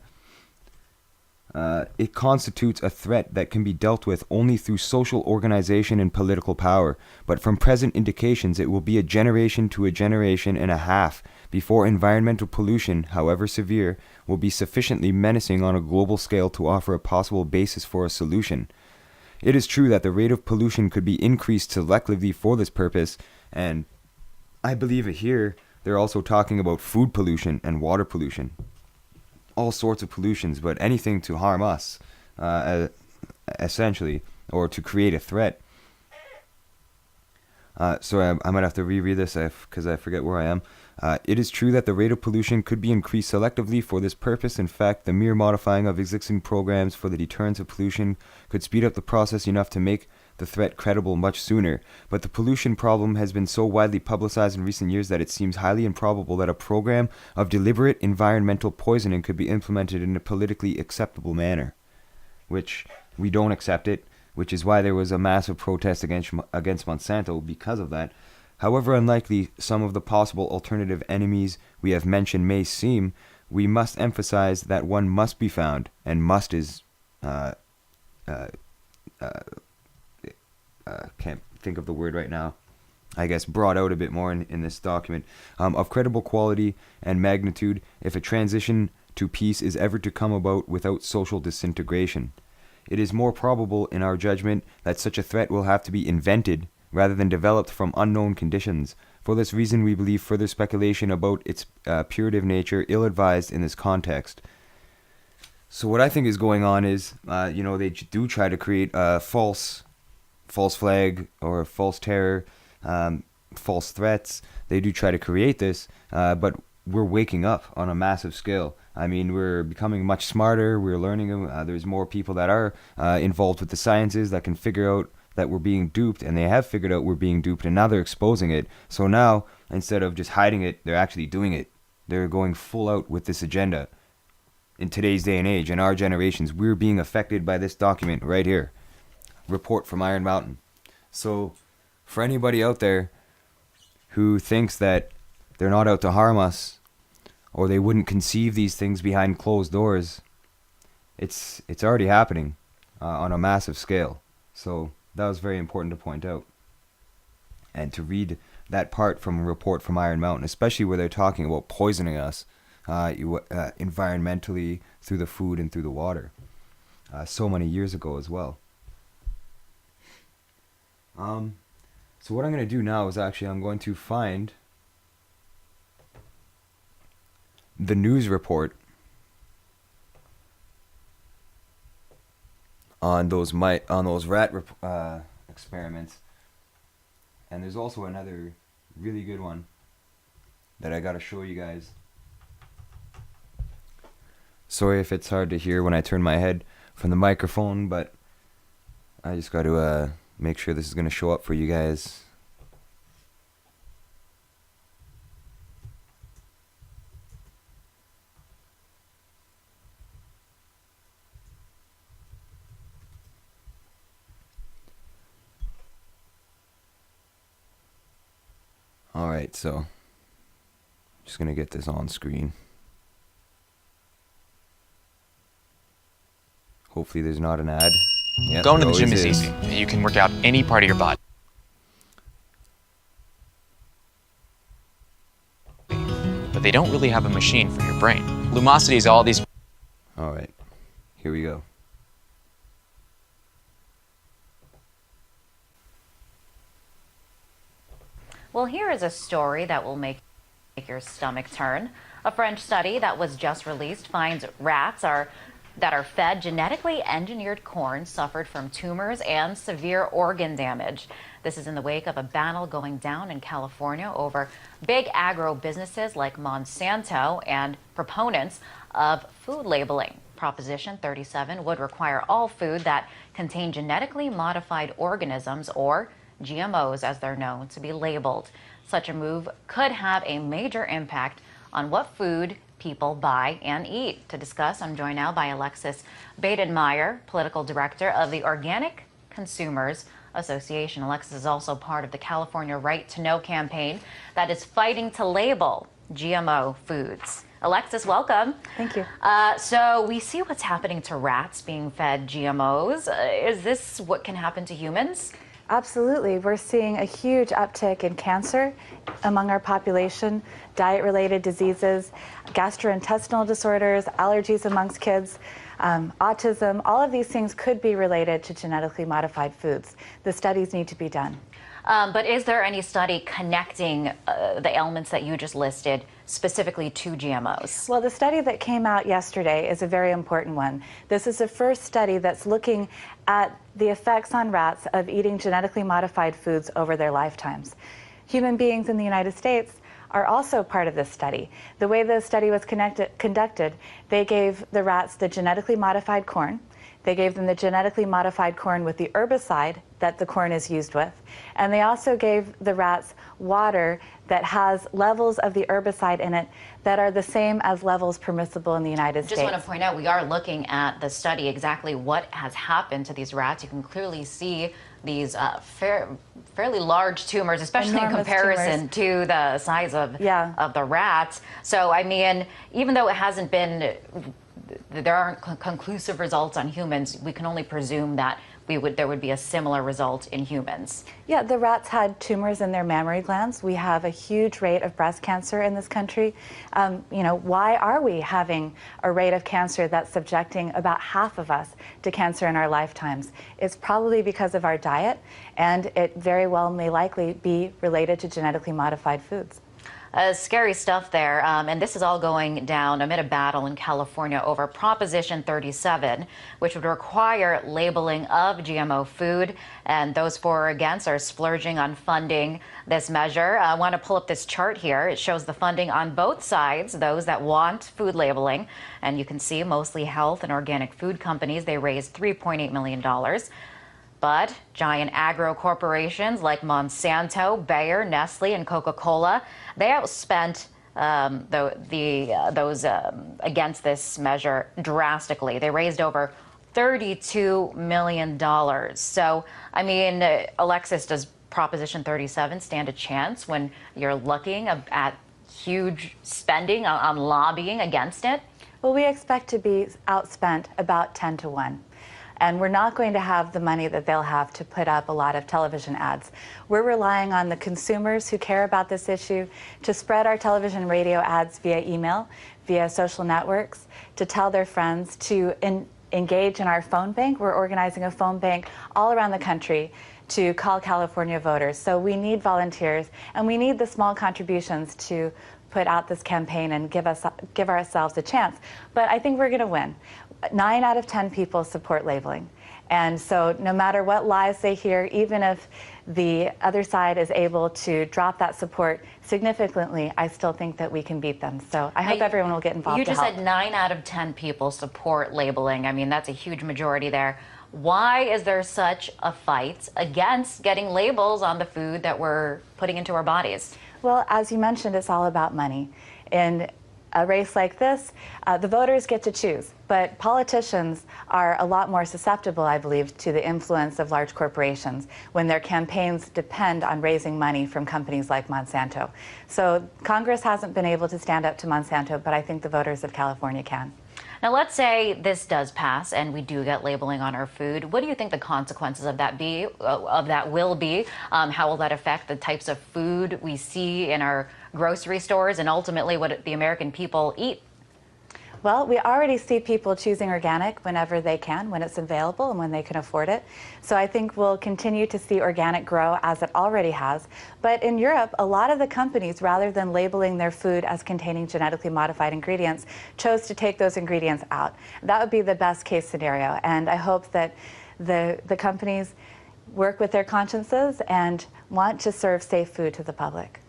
It constitutes a threat that can be dealt with only through social organization and political power, but from present indications it will be a generation to a generation and a half before environmental pollution, however severe, will be sufficiently menacing on a global scale to offer a possible basis for a solution. It is true that the rate of pollution could be increased selectively for this purpose, and I believe it here they're also talking about food pollution and water pollution. All sorts of pollutions, but anything to harm us, essentially, or to create a threat. Sorry, I might have to reread this because I forget where I am. It is true that the rate of pollution could be increased selectively for this purpose. In fact, the mere modifying of existing programs for the deterrence of pollution could speed up the process enough to make the threat credible much sooner. But the pollution problem has been so widely publicized in recent years that it seems highly improbable that a program of deliberate environmental poisoning could be implemented in a politically acceptable manner. Which we don't accept it, which is why there was a massive protest against Monsanto because of that. However unlikely some of the possible alternative enemies we have mentioned may seem, we must emphasize that one must be found, and must is can't think of the word right now, I guess brought out a bit more in this document, of credible quality and magnitude if a transition to peace is ever to come about without social disintegration. It is more probable in our judgment that such a threat will have to be invented rather than developed from unknown conditions. For this reason we believe further speculation about its putative nature ill-advised in this context. So what I think is going on is, they do try to create a false flag or false terror, false threats. They do try to create this, but we're waking up on a massive scale. I mean, we're becoming much smarter. We're learning. There's more people that are involved with the sciences that can figure out that we're being duped, and they have figured out we're being duped, and now they're exposing it. So now, instead of just hiding it, they're actually doing it. They're going full out with this agenda. In today's day and age, in our generations, we're being affected by this document right here. Report from Iron Mountain. So for anybody out there who thinks that they're not out to harm us, or they wouldn't conceive these things behind closed doors, it's already happening on a massive scale. So that was very important to point out. And to read that part from a report from Iron Mountain, especially where they're talking about poisoning us environmentally through the food and through the water, so many years ago as well. So what I'm going to do now is actually I'm going to find the news report on those rat experiments, and there's also another really good one that I got to show you guys. Sorry if it's hard to hear when I turn my head from the microphone, but I just got to make sure this is going to show up for you guys. Alright, so I'm just going to get this on screen. Hopefully there's not an ad. Yeah, Going to the gym always is easy. You can work out any part of your body. But they don't really have a machine for your brain. Lumosity is all these... Alright, here we go. Well, here is a story that will make your stomach turn. A French study that was just released finds rats that are fed genetically engineered corn suffered from tumors and severe organ damage. This is in the wake of a battle going down in California over big agro businesses like Monsanto and proponents of food labeling. Proposition 37 would require all food that contain genetically modified organisms, or GMOs as they're known, to be labeled. Such a move could have a major impact on what food people buy and eat. To discuss, I'm joined now by Alexis Badenmeyer, Political Director of the Organic Consumers Association. Alexis is also part of the California Right to Know campaign that is fighting to label GMO foods. Alexis, welcome. Thank you. So we see what's happening to rats being fed GMOs. Is this what can happen to humans? Absolutely. We're seeing a huge uptick in cancer among our population, diet-related diseases, gastrointestinal disorders, allergies amongst kids, autism. All of these things could be related to genetically modified foods. The studies need to be done. But is there any study connecting the ailments that you just listed specifically to GMOs? Well, the study that came out yesterday is a very important one. This is the first study that's looking at the effects on rats of eating genetically modified foods over their lifetimes. Human beings in the United States are also part of this study. The way the study was conducted, they gave the rats the genetically modified corn. They gave them the genetically modified corn with the herbicide that the corn is used with. And they also gave the rats water that has levels of the herbicide in it that are the same as levels permissible in the United States. Just want to point out, we are looking at the study, exactly what has happened to these rats. You can clearly see these fairly large tumors, especially Enormous in comparison to the size of the rats. So, I mean, even though it hasn't been, there aren't conclusive results on humans, we can only presume that there would be a similar result in humans. Yeah, the rats had tumors in their mammary glands. We have a huge rate of breast cancer in this country. You know, why are we having a rate of cancer that's subjecting about half of us to cancer in our lifetimes? It's probably because of our diet, and it very well may likely be related to genetically modified foods. Scary stuff there, and this is all going down amid a battle in California over Proposition 37, which would require labeling of GMO food, and those for or against are splurging on funding this measure. I want to pull up this chart here. It shows the funding on both sides, those that want food labeling, and you can see mostly health and organic food companies. They raised $3.8 million. But giant agro corporations like Monsanto, Bayer, Nestle, and Coca-Cola, they outspent those against this measure drastically. They raised over $32 million. So, I mean, Alexis, does Proposition 37 stand a chance when you're looking at huge spending on lobbying against it? Well, we expect to be outspent about 10 to 1. And we're not going to have the money that they'll have to put up a lot of television ads. We're relying on the consumers who care about this issue to spread our television and radio ads via email, via social networks, to tell their friends, to engage in our phone bank. We're organizing a phone bank all around the country to call California voters. So we need volunteers, and we need the small contributions to put out this campaign and give ourselves a chance. But I think we're going to win. 9 out of 10 people support labeling. And so no matter what lies they hear, even if the other side is able to drop that support significantly, I still think that we can beat them. So I hope everyone will get involved. You to just help. said 9 out of 10 people support labeling. I mean, that's a huge majority there. Why is there such a fight against getting labels on the food that we're putting into our bodies? Well, as you mentioned, it's all about money. In a race like this, the voters get to choose, but politicians are a lot more susceptible, I believe, to the influence of large corporations when their campaigns depend on raising money from companies like Monsanto. So Congress hasn't been able to stand up to Monsanto, but I think the voters of California can. Now, let's say this does pass and we do get labeling on our food. What do you think the consequences of that will be? How will that affect the types of food we see in our grocery stores and ultimately what the American people eat? Well, we already see people choosing organic whenever they can, when it's available and when they can afford it. So I think we'll continue to see organic grow as it already has. But in Europe, a lot of the companies, rather than labeling their food as containing genetically modified ingredients, chose to take those ingredients out. That would be the best case scenario. And I hope that the companies work with their consciences and want to serve safe food to the public.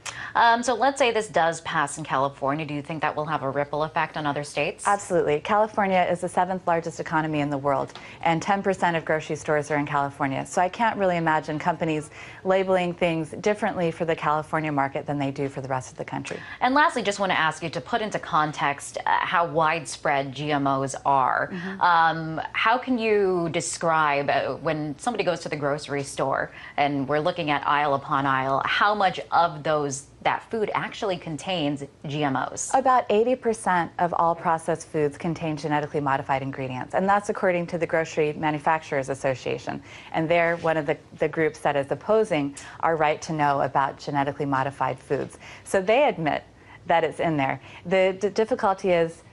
So let's say this does pass in California. Do you think that will have a ripple effect on other states? Absolutely. California is the 7th largest economy in the world, and 10% of grocery stores are in California. So I can't really imagine companies labeling things differently for the California market than they do for the rest of the country. And lastly, just want to ask you to put into context how widespread GMOs are. How can you describe when somebody goes to the grocery store and we're looking at aisle upon aisle, how much of that food actually contains GMOs? About 80% of all processed foods contain genetically modified ingredients, and that's according to the Grocery Manufacturers Association. And they're one of the groups that is opposing our right to know about genetically modified foods. So they admit that it's in there. The difficulty is,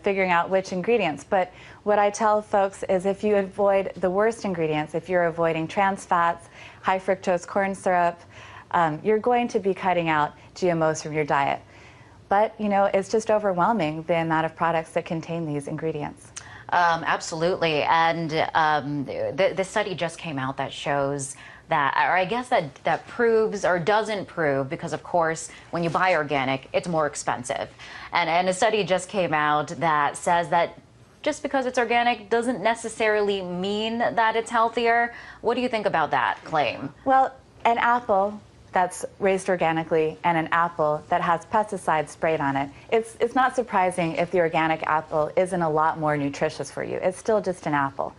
figuring out which ingredients. But what I tell folks is if you avoid the worst ingredients, if you're avoiding trans fats, high fructose corn syrup, you're going to be cutting out GMOs from your diet. But, it's just overwhelming the amount of products that contain these ingredients. Absolutely. And the study just came out that shows that, or I guess that proves or doesn't prove, because of course, when you buy organic, it's more expensive. And a study just came out that says that just because it's organic doesn't necessarily mean that it's healthier. What do you think about that claim? Well, an apple that's raised organically and an apple that has pesticides sprayed on it, it's not surprising if the organic apple isn't a lot more nutritious for you. It's still just an apple.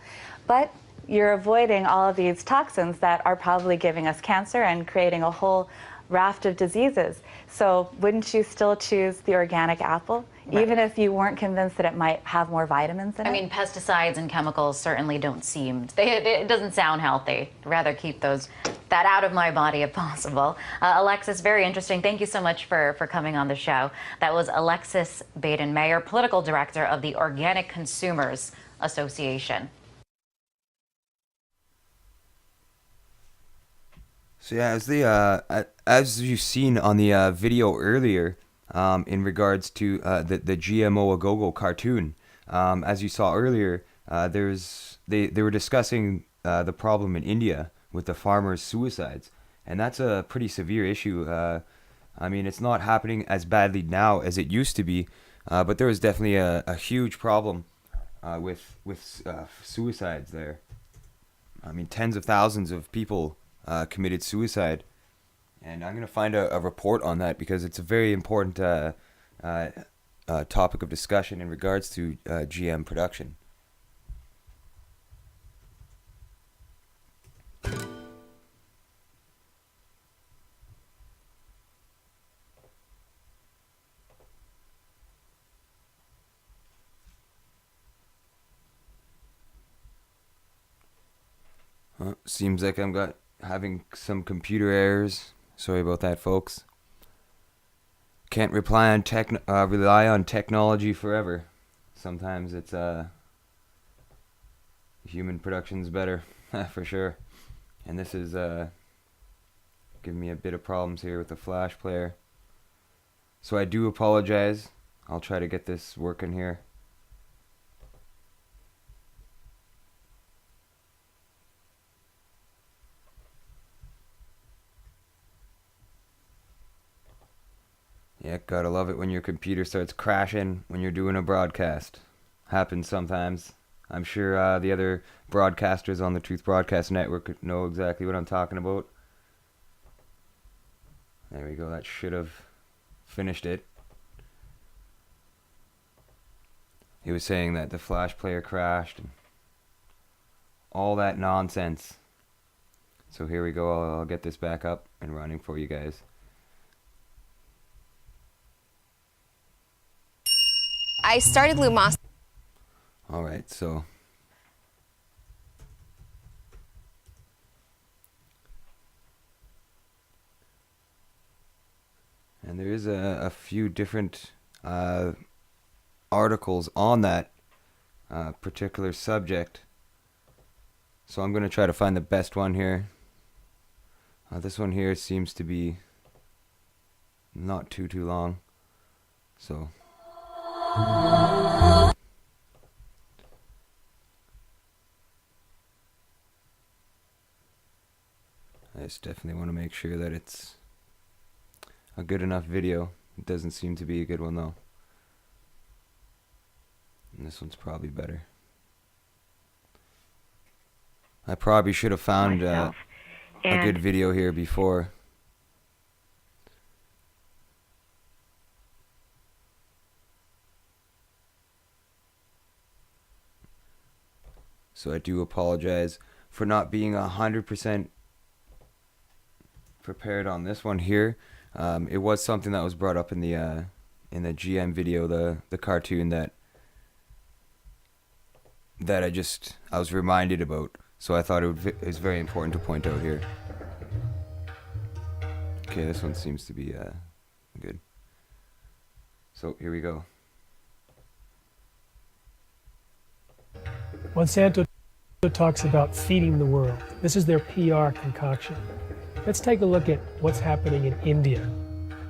But you're avoiding all of these toxins that are probably giving us cancer and creating a whole raft of diseases. So wouldn't you still choose the organic apple, even if you weren't convinced that it might have more vitamins in it? I mean, pesticides and chemicals certainly don't seem, it doesn't sound healthy. I'd rather keep that out of my body if possible. Alexis, very interesting. Thank you so much for coming on the show. That was Alexis Baden-Mayer, Political Director of the Organic Consumers Association. So yeah, as you've seen on the video earlier, in regards to the GMO A Go-Go cartoon, as you saw earlier, they were discussing the problem in India with the farmers' suicides, and that's a pretty severe issue. I mean, it's not happening as badly now as it used to be, but there was definitely a huge problem with suicides there. I mean, tens of thousands of people committed suicide, and I'm going to find a report on that because it's a very important topic of discussion in regards to GM production. Seems like I'm having some computer errors. Sorry about that, folks. Can't rely on technology forever. Sometimes it's human production's better, for sure. And this is giving me a bit of problems here with the Flash player. So I do apologize. I'll try to get this working here. Yeah, gotta love it when your computer starts crashing when you're doing a broadcast. Happens sometimes. I'm sure the other broadcasters on the Truth Broadcast Network know exactly what I'm talking about. There we go, that should have finished it. He was saying that the Flash player crashed and all that nonsense. So here we go, I'll get this back up and running for you guys. I started Lumos. Alright, so and there is a few different articles on that particular subject. So I'm going to try to find the best one here. This one here seems to be not too long. So I just definitely want to make sure that it's a good enough video. It doesn't seem to be a good one though. And this one's probably better. I probably should have found a good video here before. So I do apologize for not being 100% prepared on this one here. It was something that was brought up in the GM video, the cartoon that I was reminded about. So I thought it was very important to point out here. Okay, this one seems to be good. So here we go. Monsanto talks about feeding the world. This is their PR concoction. Let's take a look at what's happening in India.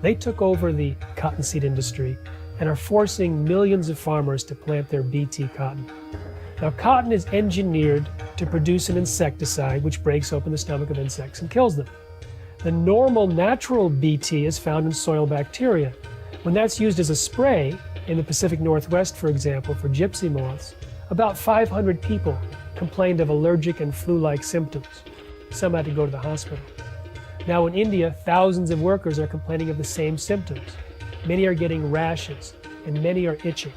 They took over the cottonseed industry and are forcing millions of farmers to plant their Bt cotton. Now, cotton is engineered to produce an insecticide which breaks open the stomach of insects and kills them. The normal natural Bt is found in soil bacteria. When that's used as a spray in the Pacific Northwest, for example, for gypsy moths, about 500 people complained of allergic and flu-like symptoms. Some had to go to the hospital. Now in India, thousands of workers are complaining of the same symptoms. Many are getting rashes and many are itching.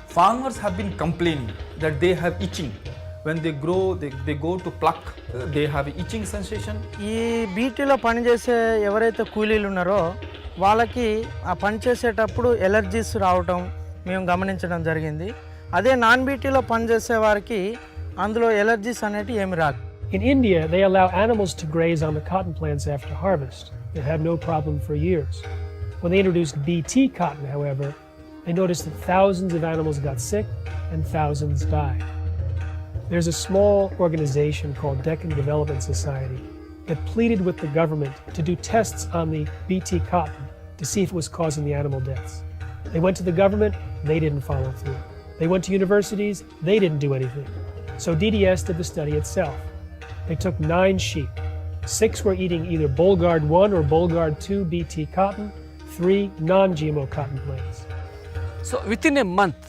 Farmers have been complaining that they have itching. When they grow, they go to pluck, they have itching sensation. ఈ బీటీలో పనిచేసే ఎవరైతే కూలీలు ఉన్నారో వాళ్ళకి ఆ పని చేసేటప్పుడు allergies రావటం మేము గమనించడం జరిగింది. అదే నాన్ బీటీలో పనిచేసే వారికి అందులో ఎలర్జీస్ అనేవి ఏమి రాదు. In India, they allow animals to graze on the cotton plants after harvest. They've had no problem for years. When they introduced Bt cotton, however, they noticed that thousands of animals got sick and thousands died. There's a small organization called Deccan Development Society that pleaded with the government to do tests on the Bt cotton to see if it was causing the animal deaths. They went to the government, they didn't follow through. They went to universities, they didn't do anything. So DDS did the study itself. They took 9 sheep. 6 were eating either Bolgard 1 or Bolgard 2 Bt cotton, 3 non-GMO cotton plants. So within a month,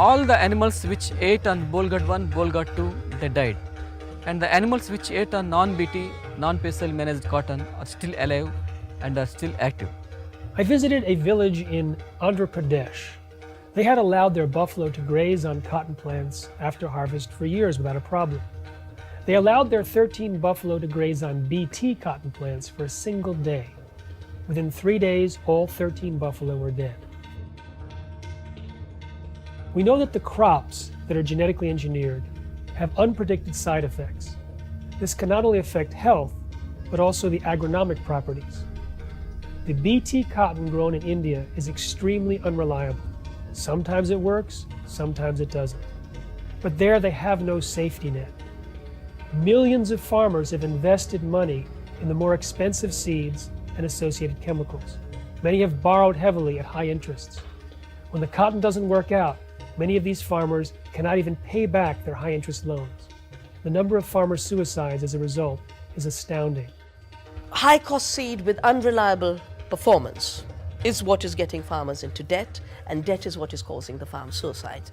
all the animals which ate on Bolgard 1, Bolgard 2, they died. And the animals which ate on non-Bt, non-pesticide managed cotton are still alive and are still active. I visited a village in Andhra Pradesh. They had allowed their buffalo to graze on cotton plants after harvest for years without a problem. They allowed their 13 buffalo to graze on Bt cotton plants for a single day. Within 3 days, all 13 buffalo were dead. We know that the crops that are genetically engineered have unpredicted side effects. This can not only affect health, but also the agronomic properties. The Bt cotton grown in India is extremely unreliable. Sometimes it works, sometimes it doesn't. But there they have no safety net. Millions of farmers have invested money in the more expensive seeds and associated chemicals. Many have borrowed heavily at high interests. When the cotton doesn't work out, many of these farmers cannot even pay back their high interest loans. The number of farmer suicides as a result is astounding. High cost seed with unreliable performance is what is getting farmers into debt, and debt is what is causing the farm suicides.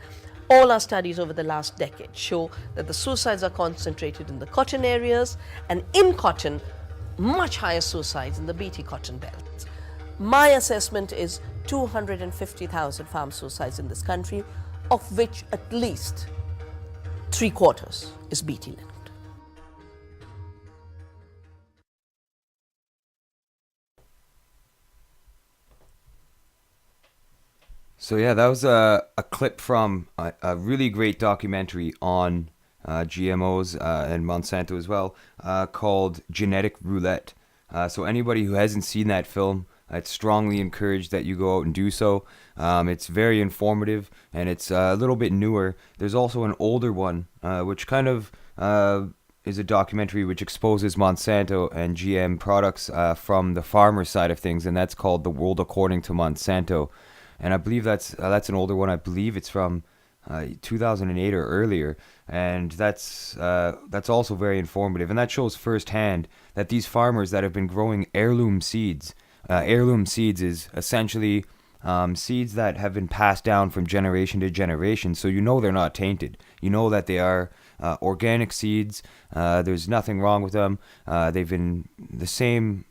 All our studies over the last decade show that the suicides are concentrated in the cotton areas, and in cotton, much higher suicides in the Bt cotton belt. My assessment is 250,000 farm suicides in this country, of which at least 3/4 is Bt linked. So yeah, that was a clip from a really great documentary on GMOs and Monsanto as well, called Genetic Roulette. So anybody who hasn't seen that film, I'd strongly encourage that you go out and do so. It's very informative, and it's a little bit newer. There's also an older one, which kind of is a documentary which exposes Monsanto and GM products from the farmer side of things, and that's called The World According to Monsanto. And I believe that's an older one. I believe it's from 2008 or earlier, and that's also very informative. And that shows firsthand that these farmers that have been growing heirloom seeds is essentially seeds that have been passed down from generation to generation. So you know they're not tainted. You know that they are organic seeds. There's nothing wrong with them. The same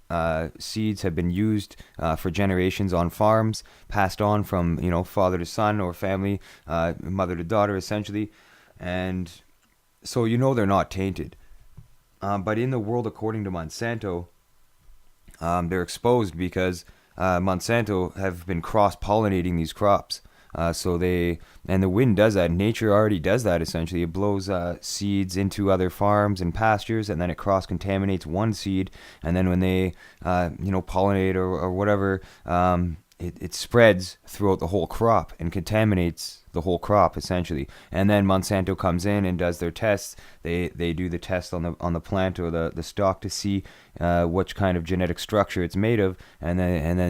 seeds have been used for generations on farms, passed on from father to son or family, mother to daughter essentially, and so you know they're not tainted. But in the world according to Monsanto, they're exposed because Monsanto have been cross-pollinating these crops. And the wind does that. Nature already does that essentially. It blows seeds into other farms and pastures, and then it cross-contaminates one seed. And then when they, pollinate or whatever, it spreads throughout the whole crop and contaminates the whole crop essentially. And then Monsanto comes in and does their tests. They do the test on the plant or the stalk to see which kind of genetic structure it's made of, and then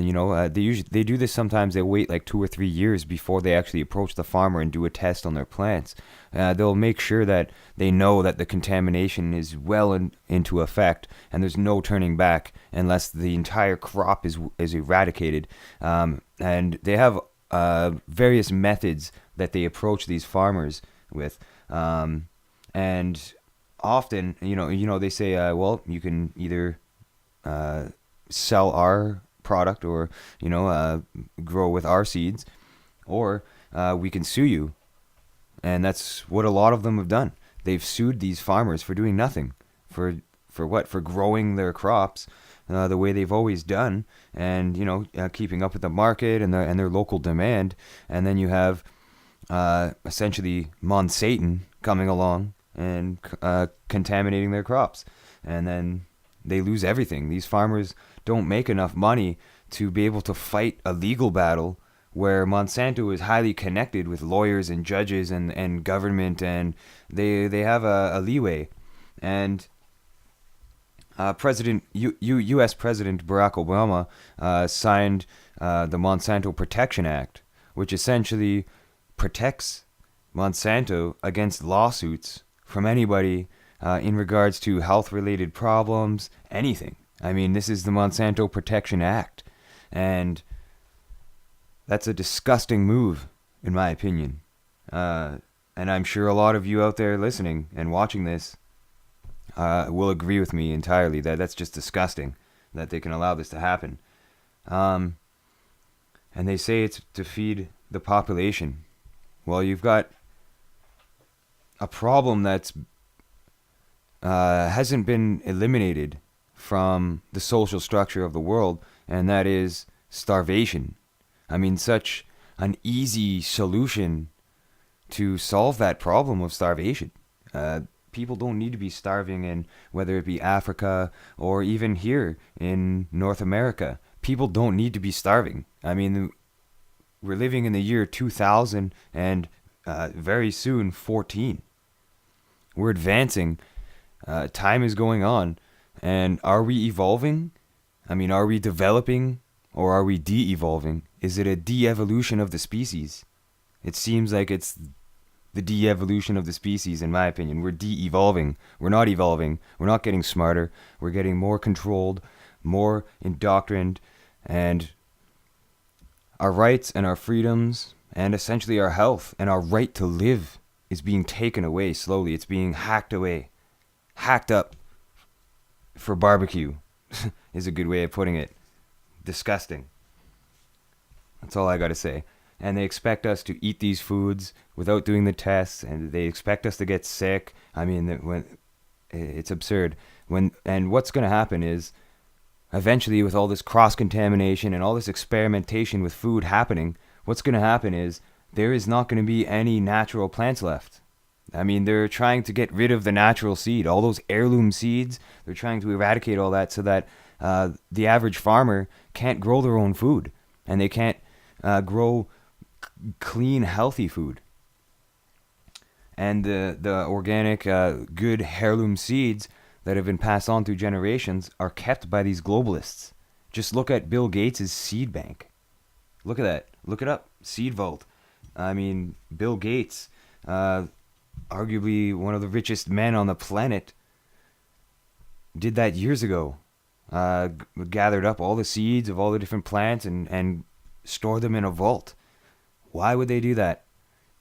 they do this sometimes. They wait like 2 or 3 years before they actually approach the farmer and do a test on their plants. They'll make sure that they know that the contamination is well into effect and there's no turning back unless the entire crop is eradicated. And they have various methods that they approach these farmers with, and often, they say, well, you can either sell our product or, grow with our seeds, or we can sue you. And that's what a lot of them have done. They've sued these farmers for doing nothing, for what? For growing their crops the way they've always done, and keeping up with the market and their local demand. And then you have essentially Monsanto coming along and contaminating their crops, and then they lose everything. These farmers don't make enough money to be able to fight a legal battle where Monsanto is highly connected with lawyers and judges and government, and they have a leeway. And U.S. President Barack Obama signed the Monsanto Protection Act, which essentially protects Monsanto against lawsuits from anybody in regards to health-related problems, anything. I mean, this is the Monsanto Protection Act, and that's a disgusting move, in my opinion. And I'm sure a lot of you out there listening and watching this will agree with me entirely that that's just disgusting that they can allow this to happen. And they say it's to feed the population. Well, you've got a problem that's hasn't been eliminated from the social structure of the world, and that is starvation. I mean, such an easy solution to solve that problem of starvation. people don't need to be starving in, whether it be Africa or even here in North America. People don't need to be starving. I mean, we're living in the year 2000 and very soon 14. We're advancing. Time is going on. And are we evolving? I mean, are we developing or are we de-evolving? Is it a de-evolution of the species? It seems like it's the de-evolution of the species, in my opinion. We're de-evolving. We're not evolving. We're not getting smarter. We're getting more controlled, more indoctrined, and our rights and our freedoms and essentially our health and our right to live is being taken away slowly. It's being hacked away. Hacked up for barbecue is a good way of putting it. Disgusting. That's all I gotta say. And they expect us to eat these foods without doing the tests, and they expect us to get sick. I mean, it's absurd. And what's gonna happen is, eventually, with all this cross-contamination and all this experimentation with food happening, what's gonna happen is there is not gonna be any natural plants left. I mean, they're trying to get rid of the natural seed, all those heirloom seeds. They're trying to eradicate all that so that the average farmer can't grow their own food, and they can't grow clean, healthy food. And the organic, good heirloom seeds that have been passed on through generations are kept by these globalists. Just look at Bill Gates' seed bank. Look at that. Look it up. Seed Vault. I mean, Bill Gates, arguably one of the richest men on the planet, did that years ago. Gathered up all the seeds of all the different plants and stored them in a vault. Why would they do that?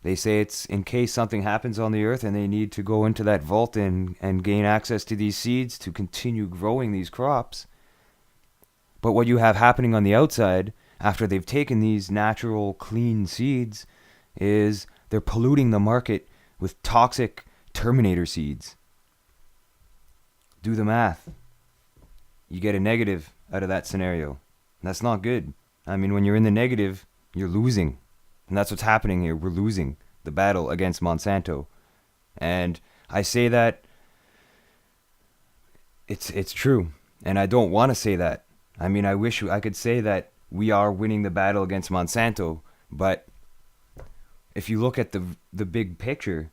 They say it's in case something happens on the earth and they need to go into that vault and gain access to these seeds to continue growing these crops. But what you have happening on the outside, after they've taken these natural, clean seeds, is they're polluting the market with toxic Terminator seeds. Do the math. You get a negative out of that scenario. That's not good. I mean, when you're in the negative, you're losing. And that's what's happening here. We're losing the battle against Monsanto. And I say that it's true. And I don't want to say that. I mean, I wish I could say that we are winning the battle against Monsanto. But if you look at the big picture,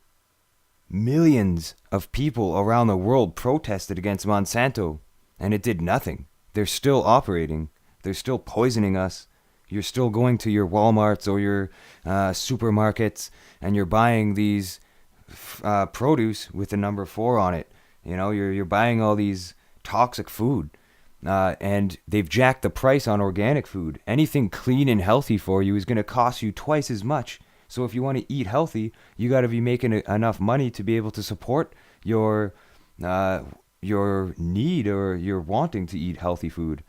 millions of people around the world protested against Monsanto. And it did nothing. They're still operating. They're still poisoning us. You're still going to your Walmarts or your supermarkets and you're buying these produce with the number 4 on it. You know, you're buying all these toxic food. And they've jacked the price on organic food. Anything clean and healthy for you is going to cost you twice as much. So if you want to eat healthy, you got to be making enough money to be able to support your need or your wanting to eat healthy food.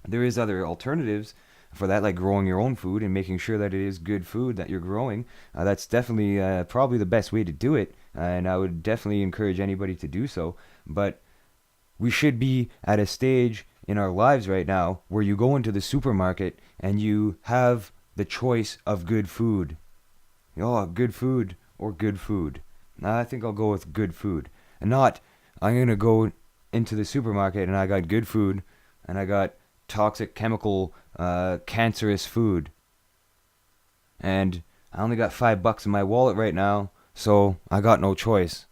There is other alternatives for that, like growing your own food and making sure that it is good food that you're growing. That's definitely probably the best way to do it, and I would definitely encourage anybody to do so. But we should be at a stage in our lives right now where you go into the supermarket and you have the choice of good food. Good food or good food. I think I'll go with good food. And not, I'm going to go into the supermarket and I got good food and I got toxic, chemical, cancerous food. And I only got $5 in my wallet right now, so I got no choice.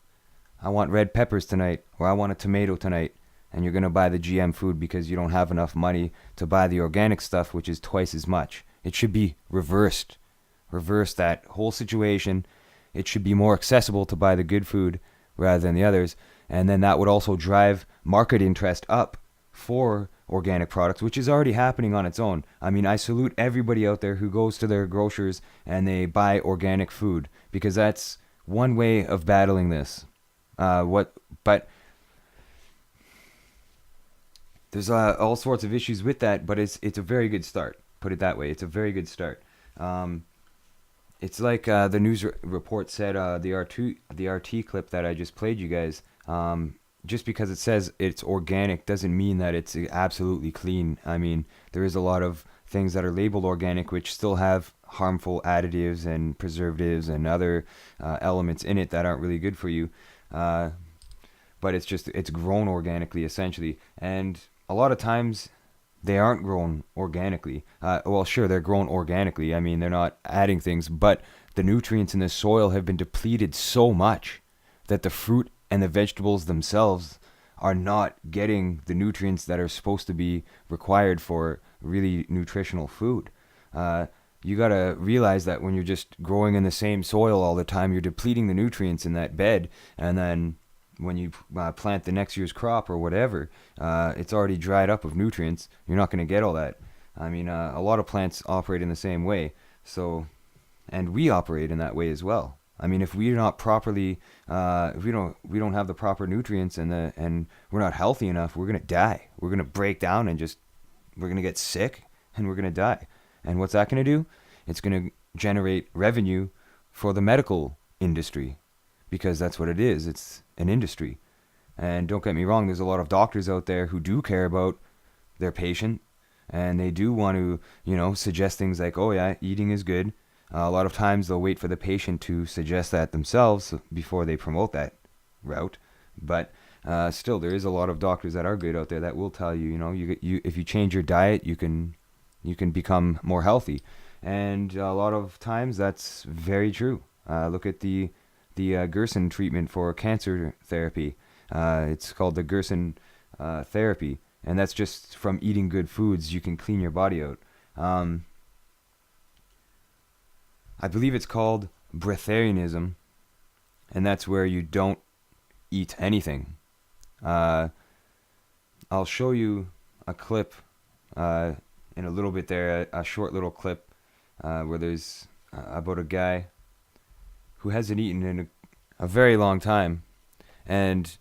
I want red peppers tonight, or I want a tomato tonight. And you're going to buy the GM food because you don't have enough money to buy the organic stuff, which is twice as much. It should be reversed. Reverse that whole situation. It should be more accessible to buy the good food rather than the others. And then that would also drive market interest up for organic products, which is already happening on its own. I mean, I salute everybody out there who goes to their grocers and they buy organic food, because that's one way of battling this. But there's all sorts of issues with that, but it's a very good start. Put it that way. It's a very good start. It's like the news report said, the RT clip that I just played you guys. just because it says it's organic doesn't mean that it's absolutely clean. I mean, there is a lot of things that are labeled organic which still have harmful additives and preservatives and other elements in it that aren't really good for you. But it's grown organically essentially, and a lot of times they aren't grown organically. Well, sure, they're grown organically. I mean, they're not adding things, but the nutrients in the soil have been depleted so much that the fruit and the vegetables themselves are not getting the nutrients that are supposed to be required for really nutritional food. You got to realize that when you're just growing in the same soil all the time, you're depleting the nutrients in that bed, and then when you plant the next year's crop or whatever, it's already dried up of nutrients. You're not going to get all that. I mean, a lot of plants operate in the same way, and we operate in that way as well. I mean, if we're not properly, if we don't have the proper nutrients and we're not healthy enough, we're gonna die. We're gonna break down and we're gonna get sick and we're gonna die. And what's that gonna do? It's gonna generate revenue for the medical industry, because that's what it is. It's an industry. And don't get me wrong, there's a lot of doctors out there who do care about their patient, and they do want to, suggest things like, oh yeah, eating is good. A lot of times they'll wait for the patient to suggest that themselves before they promote that route. But still, there is a lot of doctors that are good out there that will tell you, if you change your diet, you can become more healthy. And a lot of times that's very true. Look at the Gerson treatment for cancer therapy. It's called the Gerson therapy, and that's just from eating good foods. You can clean your body out. I believe it's called breatharianism, and that's where you don't eat anything. I'll show you a clip in a little bit there, a short little clip where there's about a guy who hasn't eaten in a very long time. And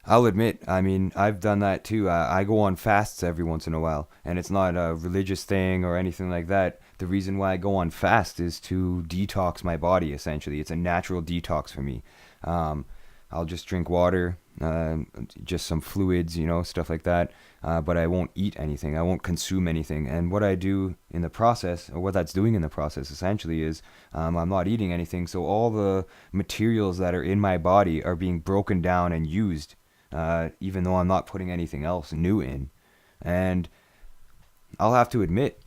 I'll admit, I mean, I've done that too. I go on fasts every once in a while, and it's not a religious thing or anything like that. The reason why I go on fast is to detox my body, essentially. It's a natural detox for me. I'll just drink water, just some fluids, stuff like that. But I won't eat anything. I won't consume anything. And what I do in the process, or what that's doing in the process, essentially, is I'm not eating anything. So all the materials that are in my body are being broken down and used, even though I'm not putting anything else new in. And I'll have to admit,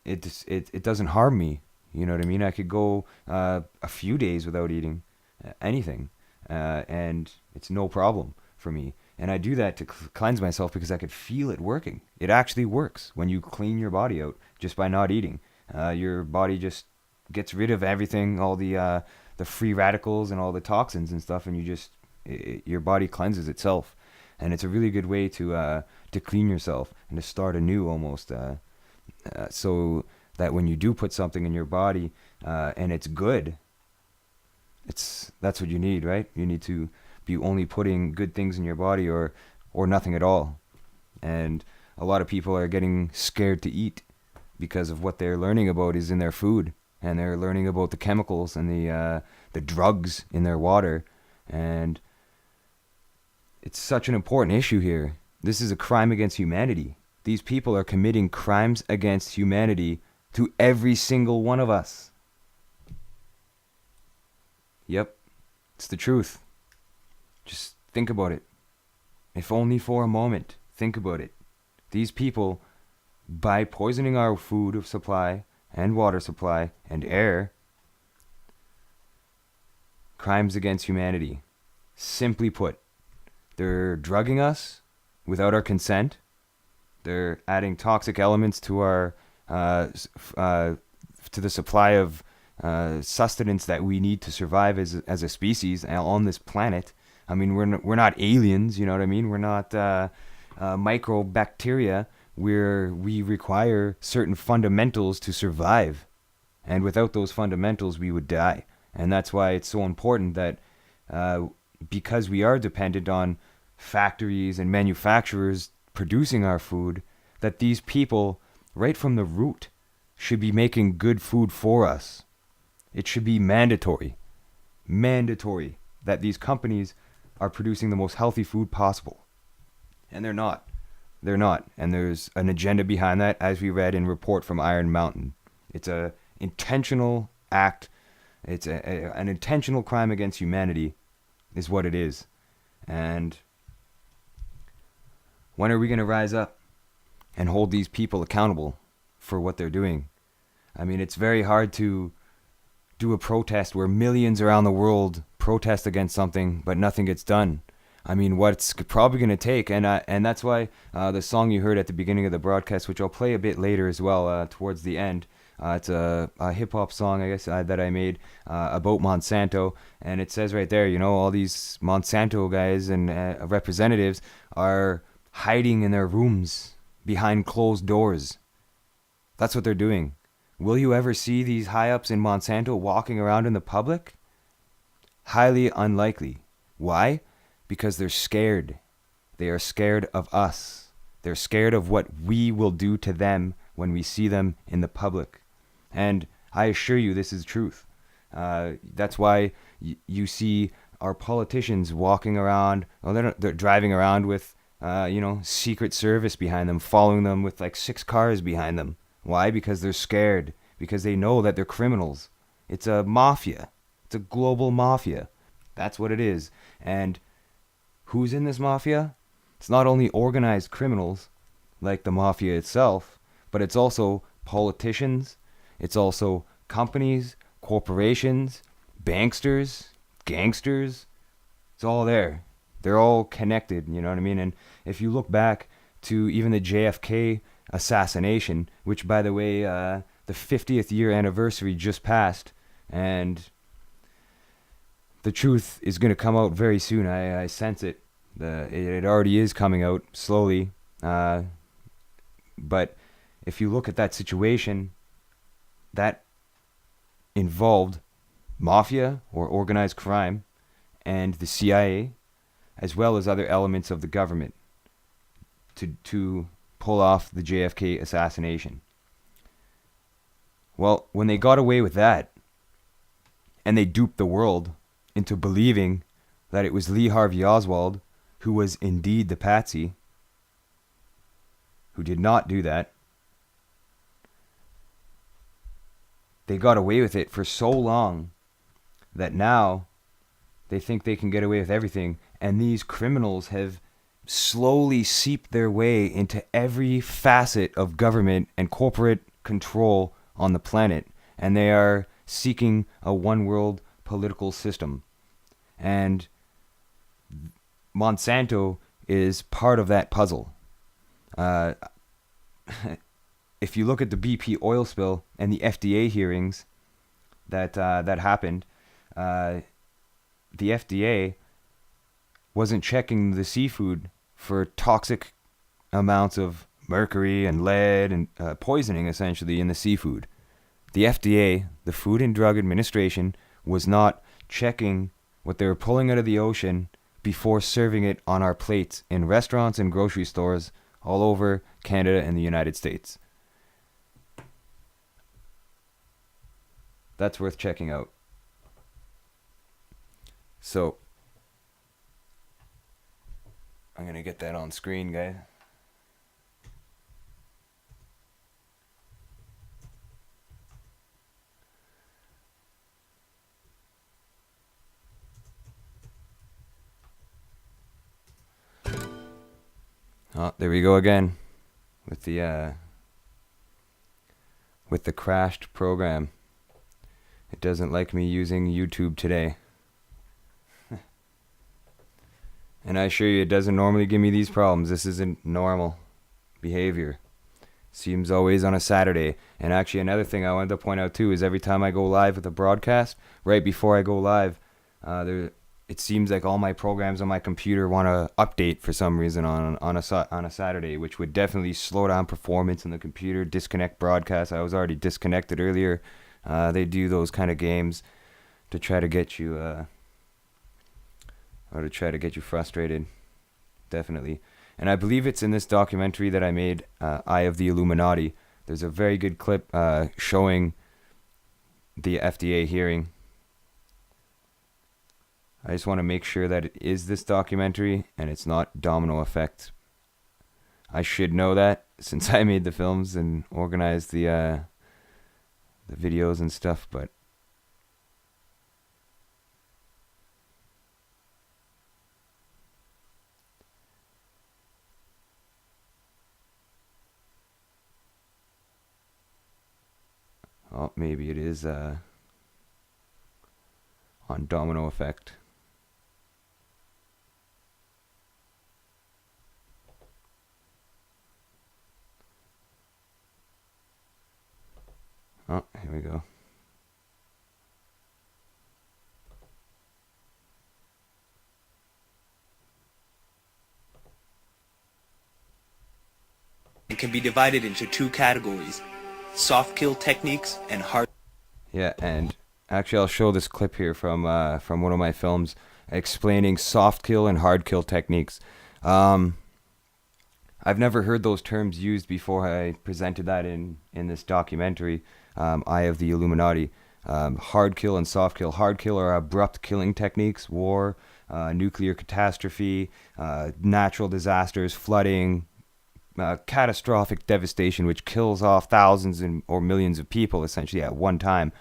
it doesn't harm me. You know what I mean? I could go a few days without eating anything, and it's no problem for me. And I do that to cleanse myself because I could feel it working. It actually works when you clean your body out just by not eating. Your body just gets rid of everything, all the free radicals and all the toxins and stuff, and your body cleanses itself. And it's a really good way to clean yourself and to start anew almost. So that when you do put something in your body and it's good, that's what you need, right? You need to be only putting good things in your body or nothing at all. And a lot of people are getting scared to eat because of what they're learning about is in their food, and they're learning about the chemicals and the drugs in their water. And it's such an important issue here. This is a crime against humanity. These people are committing crimes against humanity to every single one of us. Yep, it's the truth. Just think about it. If only for a moment, think about it. These people, by poisoning our food supply and water supply and air, crimes against humanity. Simply put, they're drugging us without our consent. They're adding toxic elements to our to the supply of sustenance that we need to survive as a species on this planet. I mean, we're not aliens, you know what I mean? We're not microbacteria. We require certain fundamentals to survive, and without those fundamentals, we would die. And that's why it's so important that because we are dependent on factories and manufacturers producing our food, that these people, right from the root, should be making good food for us. It should be mandatory that these companies are producing the most healthy food possible. And they're not. They're not. And there's an agenda behind that, as we read in Report from Iron Mountain. It's a intentional act. It's an intentional crime against humanity is what it is. And when are we going to rise up and hold these people accountable for what they're doing? I mean, it's very hard to do a protest where millions around the world protest against something, but nothing gets done. I mean, what's probably going to take, and that's why the song you heard at the beginning of the broadcast, which I'll play a bit later as well, towards the end, it's a hip-hop song, I guess, that I made about Monsanto, and it says right there, you know, all these Monsanto guys and representatives are hiding in their rooms behind closed doors. That's what they're doing. Will you ever see these high-ups in Monsanto walking around in the public? Highly unlikely. Why? Because they're scared. They are scared of us. They're scared of what we will do to them when we see them in the public. And I assure you this is truth. That's why you see our politicians walking around, well, they're driving around with, Secret Service behind them, following them with like 6 cars behind them. Why? Because they're scared. Because they know that they're criminals. It's a mafia. It's a global mafia. That's what it is. And who's in this mafia? It's not only organized criminals, like the mafia itself, but it's also politicians. It's also companies, corporations, banksters, gangsters. It's all there. They're all connected, you know what I mean? And if you look back to even the JFK assassination, which, by the way, the 50th year anniversary just passed, and the truth is going to come out very soon. I sense it. It already is coming out slowly. But if you look at that situation, that involved mafia or organized crime and the CIA, as well as other elements of the government, to pull off the JFK assassination. Well, when they got away with that, and they duped the world into believing that it was Lee Harvey Oswald who was indeed the patsy, who did not do that, they got away with it for so long that now they think they can get away with everything. And these criminals have slowly seeped their way into every facet of government and corporate control on the planet. And they are seeking a one world political system. And Monsanto is part of that puzzle. If you look at the BP oil spill and the FDA hearings that happened, the FDA wasn't checking the seafood for toxic amounts of mercury and lead and poisoning, essentially, in the seafood. The FDA, the Food and Drug Administration, was not checking what they were pulling out of the ocean before serving it on our plates in restaurants and grocery stores all over Canada and the United States. That's worth checking out. So, I'm going to get that on screen, guys. Oh, there we go again with the crashed program. It doesn't like me using YouTube today. And I assure you, it doesn't normally give me these problems. This isn't normal behavior. Seems always on a Saturday. And actually, another thing I wanted to point out too is every time I go live with a broadcast, right before I go live, it seems like all my programs on my computer want to update for some reason on a Saturday, which would definitely slow down performance in the computer, disconnect broadcast. I was already disconnected earlier. They do those kind of games to try to get you frustrated, definitely. And I believe it's in this documentary that I made, Eye of the Illuminati. There's a very good clip showing the FDA hearing. I just want to make sure that it is this documentary and it's not Domino Effect. I should know that since I made the films and organized the videos and stuff, but oh, maybe it is on Domino Effect. Oh, here we go. It can be divided into two categories: soft kill techniques and hard. Yeah, and actually I'll show this clip here from one of my films explaining soft kill and hard kill techniques. I've never heard those terms used before I presented that in this documentary, Eye of the Illuminati. Hard kill and soft kill. Hard kill are abrupt killing techniques, war, nuclear catastrophe, natural disasters, flooding, catastrophic devastation, which kills off thousands or millions of people essentially at one time.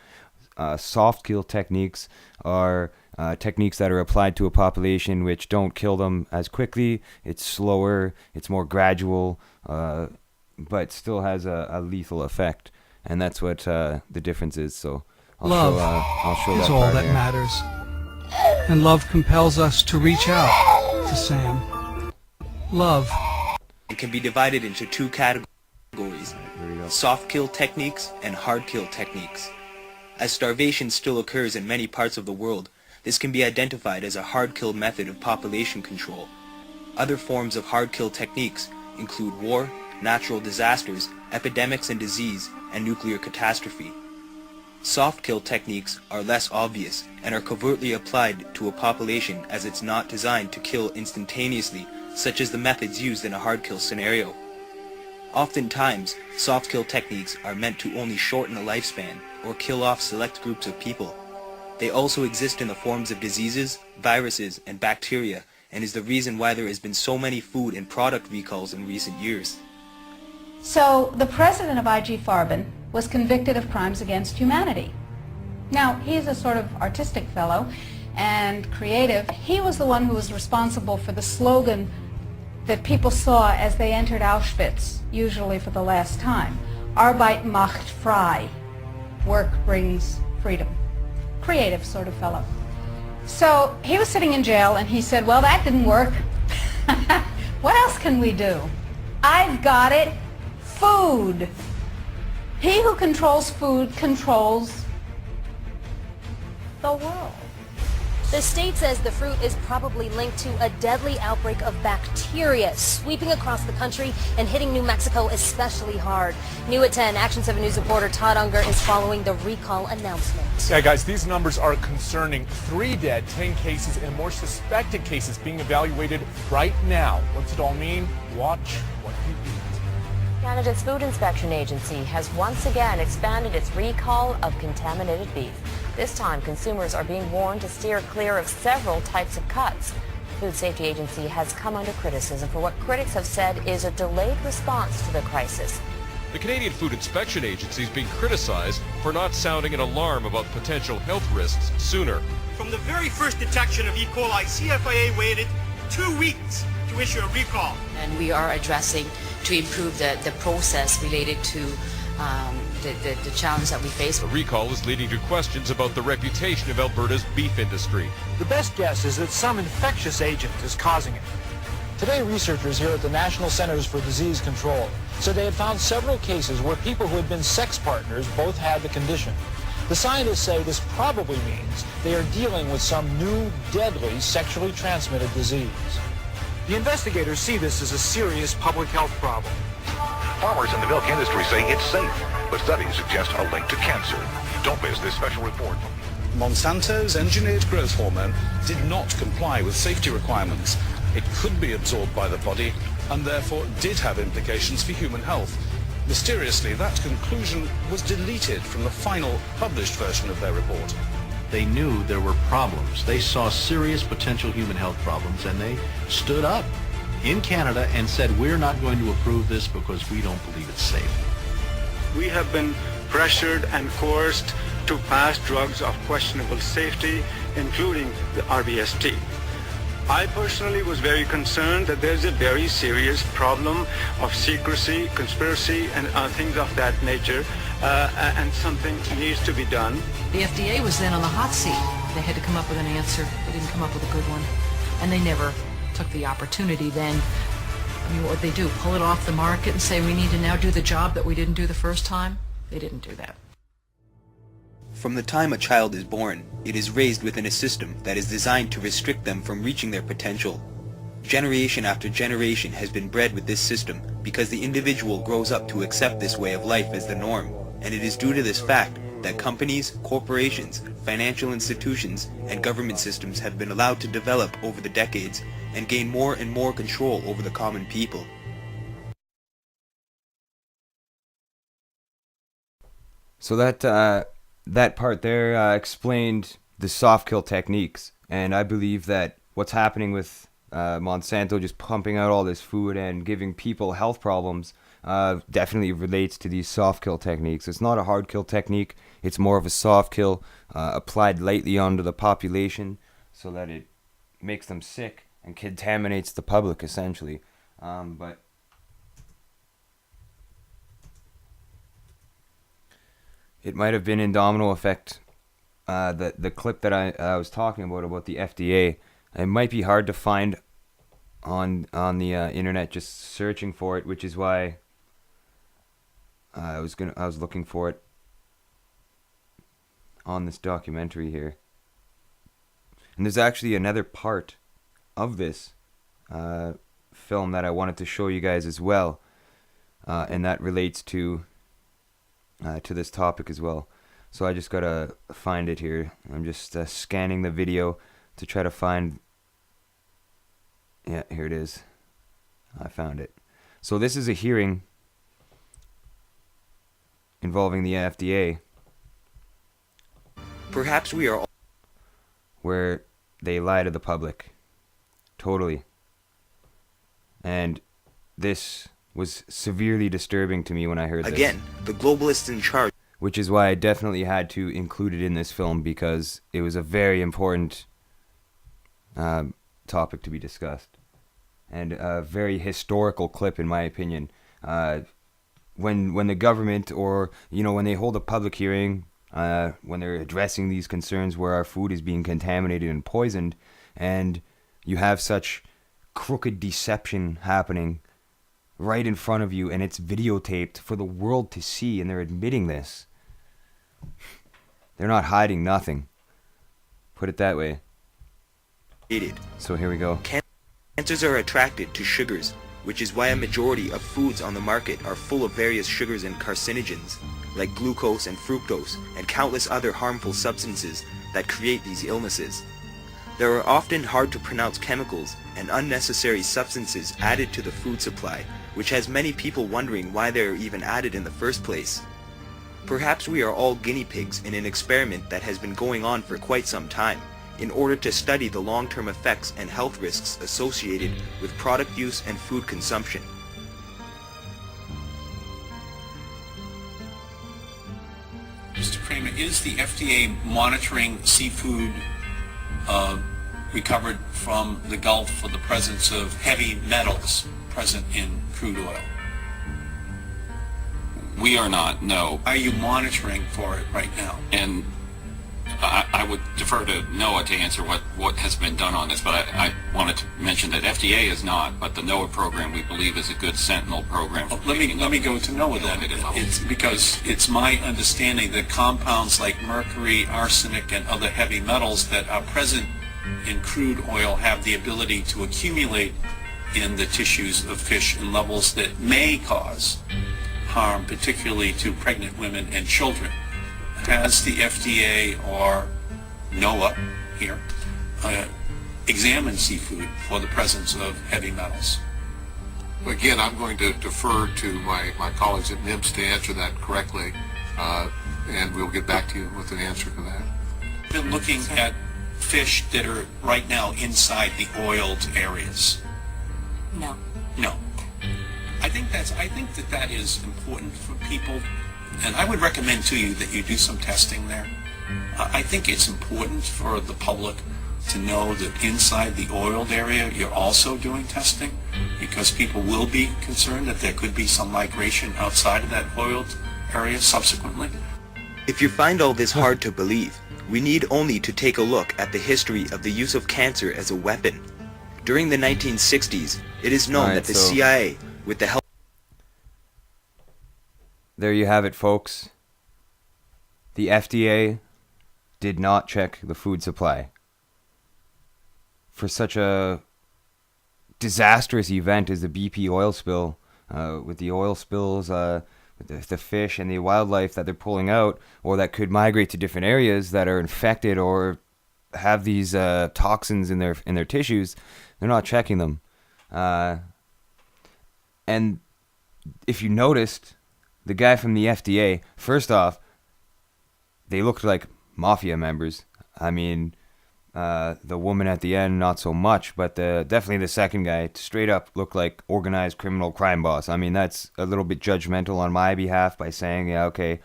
Soft kill techniques are techniques that are applied to a population which don't kill them as quickly. It's slower, it's more gradual, but still has a lethal effect. And that's what the difference is. So I'll show is that all part that here. matters. And love compels us to reach out to Sam. Love. It can be divided into two categories: soft kill techniques and hard kill techniques. As starvation still occurs in many parts of the world, this can be identified as a hard kill method of population control. Other forms of hard kill techniques include war, natural disasters, epidemics and disease, and nuclear catastrophe. Soft kill techniques are less obvious and are covertly applied to a population as it's not designed to kill instantaneously, such as the methods used in a hard kill scenario. Oftentimes, soft kill techniques are meant to only shorten a lifespan or kill off select groups of people. They also exist in the forms of diseases, viruses, and bacteria, and is the reason why there has been so many food and product recalls in recent years. So the president of IG Farben was convicted of crimes against humanity. Now, he's a sort of artistic fellow and creative. He was the one who was responsible for the slogan that people saw as they entered Auschwitz, usually for the last time. Arbeit macht frei. Work brings freedom. Creative sort of fellow. So he was sitting in jail and he said, well, that didn't work. What else can we do? I've got it. Food. He who controls food controls the world. The state says the fruit is probably linked to a deadly outbreak of bacteria sweeping across the country and hitting New Mexico especially hard. New at 10, Action 7 News reporter Todd Unger is following the recall announcement. Yeah, guys, these numbers are concerning. 3 dead, 10 cases, and more suspected cases being evaluated right now. What's it all mean? Watch what you eat. Canada's Food Inspection Agency has once again expanded its recall of contaminated beef. This time, consumers are being warned to steer clear of several types of cuts. The Food Safety Agency has come under criticism for what critics have said is a delayed response to the crisis. The Canadian Food Inspection Agency is being criticized for not sounding an alarm about potential health risks sooner. From the very first detection of E. coli, CFIA waited 2 weeks to issue a recall. And we are addressing to improve the process related to the challenge that we face. The recall is leading to questions about the reputation of Alberta's beef industry. The best guess is that some infectious agent is causing it. Today, researchers here at the National Centers for Disease Control said they had found several cases where people who had been sex partners both had the condition. The scientists say this probably means they are dealing with some new, deadly, sexually transmitted disease. The investigators see this as a serious public health problem. Farmers in the milk industry say it's safe, but studies suggest a link to cancer. Don't miss this special report. Monsanto's engineered growth hormone did not comply with safety requirements. It could be absorbed by the body and therefore did have implications for human health. Mysteriously, that conclusion was deleted from the final published version of their report. They knew there were problems. They saw serious potential human health problems, and they stood up in Canada and said, we're not going to approve this because we don't believe it's safe. We have been pressured and coerced to pass drugs of questionable safety, including the RBST. I personally was very concerned that there's a very serious problem of secrecy, conspiracy, and things of that nature, and something needs to be done. The FDA was then on the hot seat. They had to come up with an answer. They didn't come up with a good one. And they never took the opportunity then. I mean, what would they do? Pull it off the market and say we need to now do the job that we didn't do the first time? They didn't do that. From the time a child is born, it is raised within a system that is designed to restrict them from reaching their potential. Generation after generation has been bred with this system because the individual grows up to accept this way of life as the norm, and it is due to this fact that companies, corporations, financial institutions, and government systems have been allowed to develop over the decades and gain more and more control over the common people. So that part there explained the soft kill techniques, and I believe that what's happening with Monsanto just pumping out all this food and giving people health problems definitely relates to these soft kill techniques. It's not a hard kill technique, it's more of a soft kill applied lightly onto the population so that it makes them sick and contaminates the public essentially. But it might have been in domino effect, the clip that I was talking about the FDA. It might be hard to find on the internet just searching for it, which is why I was looking for it on this documentary here. And there's actually another part of this film that I wanted to show you guys as well, and that relates to this topic as well. So I just gotta find it here. I'm just scanning the video to try to find. Yeah, here it is. I found it. So this is a hearing involving the FDA. Perhaps we are all where they lie to the public. Totally. And this was severely disturbing to me when I heard this. Again, the globalists in charge. Which is why I definitely had to include it in this film, because it was a very important topic to be discussed. And a very historical clip, in my opinion. When the government, or when they hold a public hearing, when they're addressing these concerns where our food is being contaminated and poisoned, and you have such crooked deception happening right in front of you, and it's videotaped for the world to see, and they're admitting this. They're not hiding nothing. Put it that way. So here we go. Cancers are attracted to sugars, which is why a majority of foods on the market are full of various sugars and carcinogens, like glucose and fructose, and countless other harmful substances that create these illnesses. There are often hard to pronounce chemicals and unnecessary substances added to the food supply, which has many people wondering why they are even added in the first place. Perhaps we are all guinea pigs in an experiment that has been going on for quite some time, in order to study the long-term effects and health risks associated with product use and food consumption. Mr. Kramer, is the FDA monitoring seafood recovered from the Gulf for the presence of heavy metals present in crude oil? We are not, no. Are you monitoring for it right now? And I would defer to NOAA to answer what has been done on this, but I wanted to mention that FDA is not, but the NOAA program we believe is a good sentinel program. Let me go to NOAA then. It's because it's my understanding that compounds like mercury, arsenic, and other heavy metals that are present in crude oil have the ability to accumulate in the tissues of fish in levels that may cause harm, particularly to pregnant women and children. Has the FDA or NOAA here examined seafood for the presence of heavy metals? Again, I'm going to defer to my colleagues at NIMS to answer that correctly, and we'll get back to you with an answer to that. been looking at fish that are right now inside the oiled areas? No. No. I think that is important for people, and I would recommend to you that you do some testing there. I think it's important for the public to know that inside the oiled area you're also doing testing, because people will be concerned that there could be some migration outside of that oiled area subsequently. If you find all this hard to believe, we need only to take a look at the history of the use of cancer as a weapon. During the 1960s, it is known that the CIA, with the help... There you have it, folks. The FDA did not check the food supply. For such a disastrous event as the BP oil spill, with the oil spills, with the fish and the wildlife that they're pulling out, or that could migrate to different areas that are infected or have these toxins in their tissues, they're not checking them. And if you noticed, the guy from the FDA, first off, they looked like mafia members. I mean, the woman at the end, not so much, but definitely the second guy, straight up looked like organized criminal crime boss. I mean, that's a little bit judgmental on my behalf by saying, yeah, okay,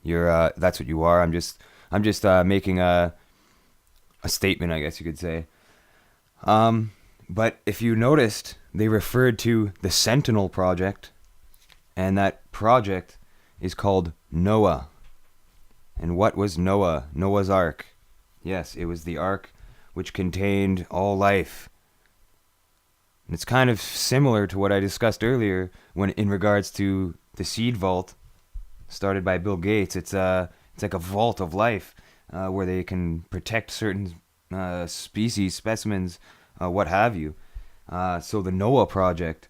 you're that's what you are. I'm just making a statement, I guess you could say. But if you noticed, they referred to the Sentinel Project, and that project is called Noah. And what was Noah? Noah's Ark. Yes, it was the ark which contained all life. And it's kind of similar to what I discussed earlier when in regards to the seed vault started by Bill Gates. It's like a vault of life where they can protect certain species, specimens, what have you. So the Noah Project,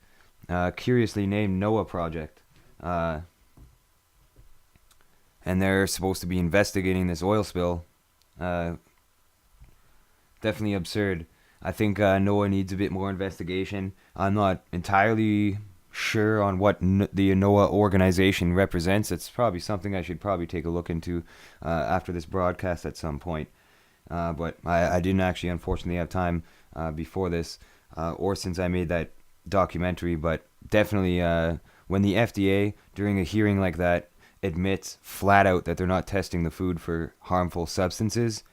curiously named Noah Project, and they're supposed to be investigating this oil spill. Definitely absurd. I think Noah needs a bit more investigation. I'm not entirely sure on what the Noah organization represents. It's probably something I should probably take a look into after this broadcast at some point. But I didn't actually, unfortunately, have time before this or since I made that documentary. But definitely when the FDA, during a hearing like that, admits flat out that they're not testing the food for harmful substances,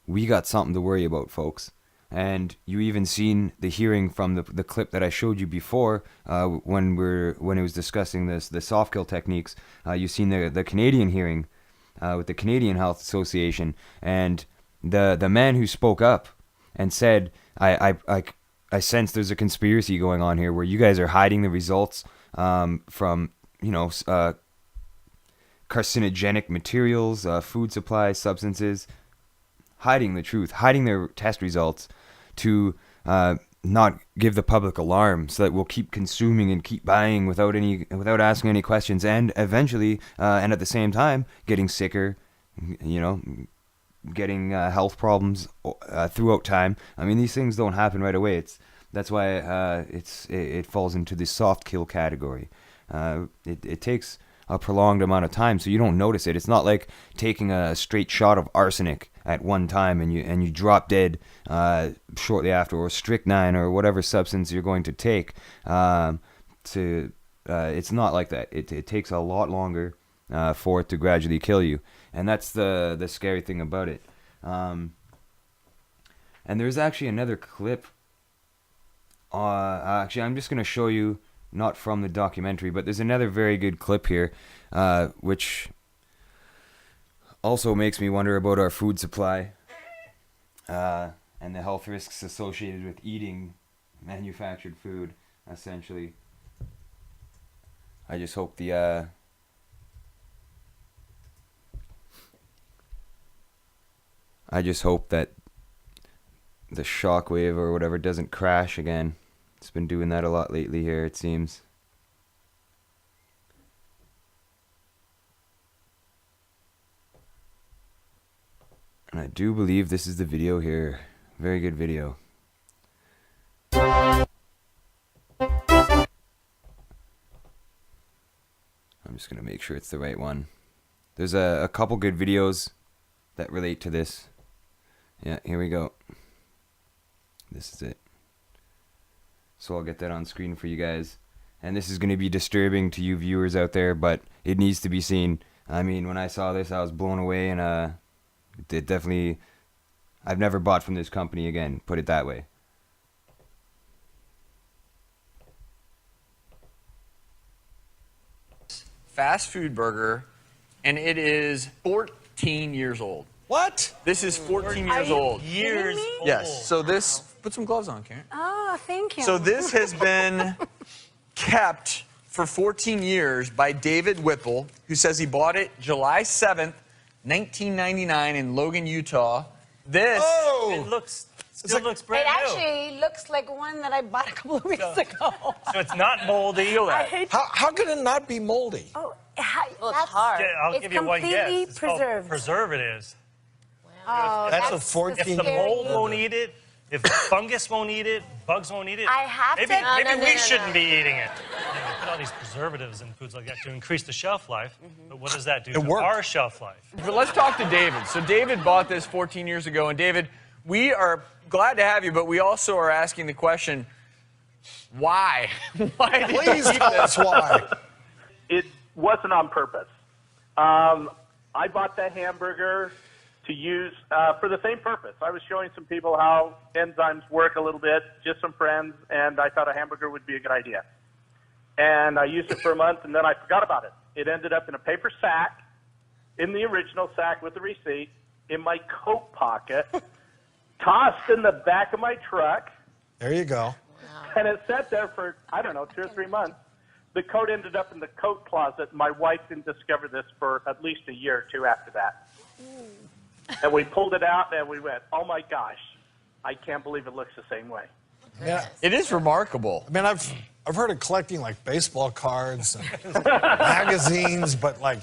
we got something to worry about, folks. And you even seen the hearing from the clip that I showed you before when it was discussing the soft kill techniques. You've seen the Canadian hearing with the Canadian Health Association, and the man who spoke up and said, I sense there's a conspiracy going on here where you guys are hiding the results from carcinogenic materials, food supply, substances, hiding the truth, hiding their test results to not give the public alarm, so that we'll keep consuming and keep buying without asking any questions, and eventually, and at the same time, getting sicker, getting health problems throughout time. I mean, these things don't happen right away. That's why it falls into the soft kill category. It takes a prolonged amount of time, so you don't notice it. It's not like taking a straight shot of arsenic at one time and you drop dead shortly after, or strychnine, or whatever substance you're going to take. It's not like that. It takes a lot longer for it to gradually kill you, and that's the scary thing about it. And there's actually another clip. Actually, I'm just going to show you, not from the documentary, but there's another very good clip here, which also makes me wonder about our food supply and the health risks associated with eating manufactured food, essentially. I just hope that the shockwave or whatever doesn't crash again. It's been doing that a lot lately here, it seems. And I do believe this is the video here. Very good video. I'm just going to make sure it's the right one. There's a couple good videos that relate to this. Yeah, here we go. This is it. So I'll get that on screen for you guys. And this is going to be disturbing to you viewers out there, but it needs to be seen. I mean, when I saw this, I was blown away, and it definitely... I've never bought from this company again, put it that way. Fast food burger, and it is 14 years old. What? This is 14 years old. Years old. Yes. So this, put some gloves on, Karen. Oh, thank you. So this has been kept for 14 years by David Whipple, who says he bought it July 7th, 1999 in Logan, Utah. This... It looks... Still looks brand It new. actually looks like one that I bought a couple of weeks ago. So it's not moldy. I hate How could it not be moldy? Oh, Well, that's hard. I'll It's give you one guess. completely It's called preserved. preservatives. Oh, That's a the 14 If the scary mold thing. won't eat it, if fungus won't eat it, bugs won't eat it. I have maybe, to- No, Maybe no, no, we no, shouldn't no. be eating it. They put all these preservatives in foods like that to increase the shelf life. But what does that do to worked. our shelf life? But let's talk to David. So David bought this 14 years ago, and David, we are glad to have you, but we also are asking the question, why? Why did Please you keep tell this? us why. It wasn't on purpose. I bought that hamburger to use for the same purpose. I was showing some people how enzymes work a little bit, just some friends, and I thought a hamburger would be a good idea. And I used it for a month, and then I forgot about it. It ended up in a paper sack, in the original sack with the receipt, in my coat pocket, tossed in the back of my truck, There you go. and it sat there for, I don't know, 2 or 3 months. The coat ended up in the coat closet. My wife didn't discover this for at least a year or two after that. And we pulled it out, and we went, oh, my gosh, I can't believe it looks the same way. Yeah. It is remarkable. I mean, I've heard of collecting like baseball cards and magazines, but like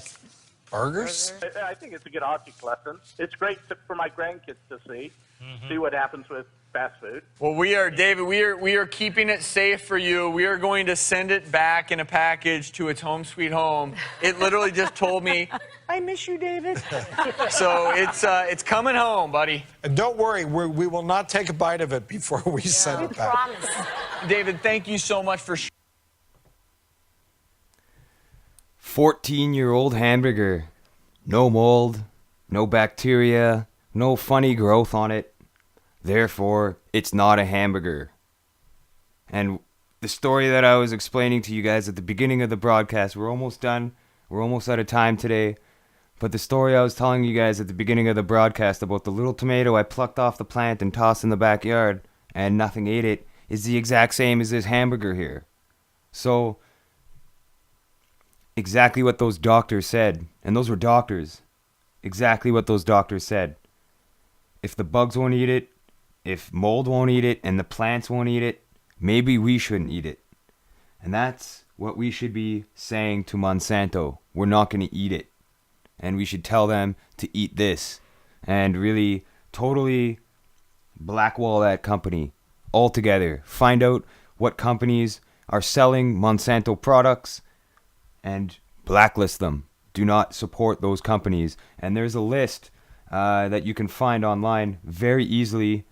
burgers? I think it's a good object lesson. It's great for my grandkids to see what happens with fast food. Well, we are, David, we are keeping it safe for you. We are going to send it back in a package to its home sweet home. It literally just told me, I miss you, David. So it's coming home, buddy. And don't worry, we will not take a bite of it before we send it back. Promise. David, thank you so much for 14-year-old hamburger. No mold, no bacteria, no funny growth on it. Therefore, it's not a hamburger. And the story that I was explaining to you guys at the beginning of the broadcast, we're almost done. We're almost out of time today. But the story I was telling you guys at the beginning of the broadcast about the little tomato I plucked off the plant and tossed in the backyard and nothing ate it is the exact same as this hamburger here. So, exactly what those doctors said, and those were doctors, exactly what those doctors said. If the bugs won't eat it, if mold won't eat it, and the plants won't eat it, maybe we shouldn't eat it. And that's what we should be saying to Monsanto. We're not going to eat it. And we should tell them to eat this. And really, totally blackwall that company altogether. Find out what companies are selling Monsanto products and blacklist them. Do not support those companies. And there's a list that you can find online very easily,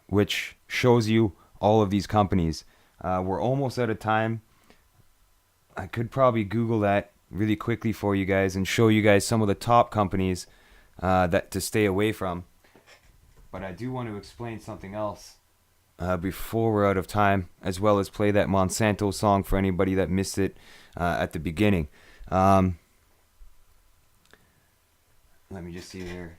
which shows you all of these companies. We're almost out of time. I could probably Google that really quickly for you guys and show you guys some of the top companies that to stay away from. But I do want to explain something else before we're out of time, as well as play that Monsanto song for anybody that missed it at the beginning. Let me just see here.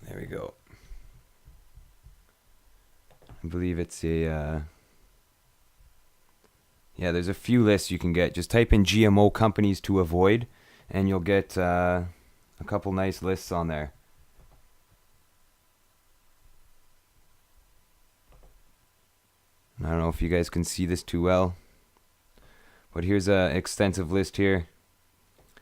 There we go. I believe it's a... yeah, there's a few lists you can get. Just type in GMO companies to avoid, and you'll get a couple nice lists on there. I don't know if you guys can see this too well, but here's an extensive list here.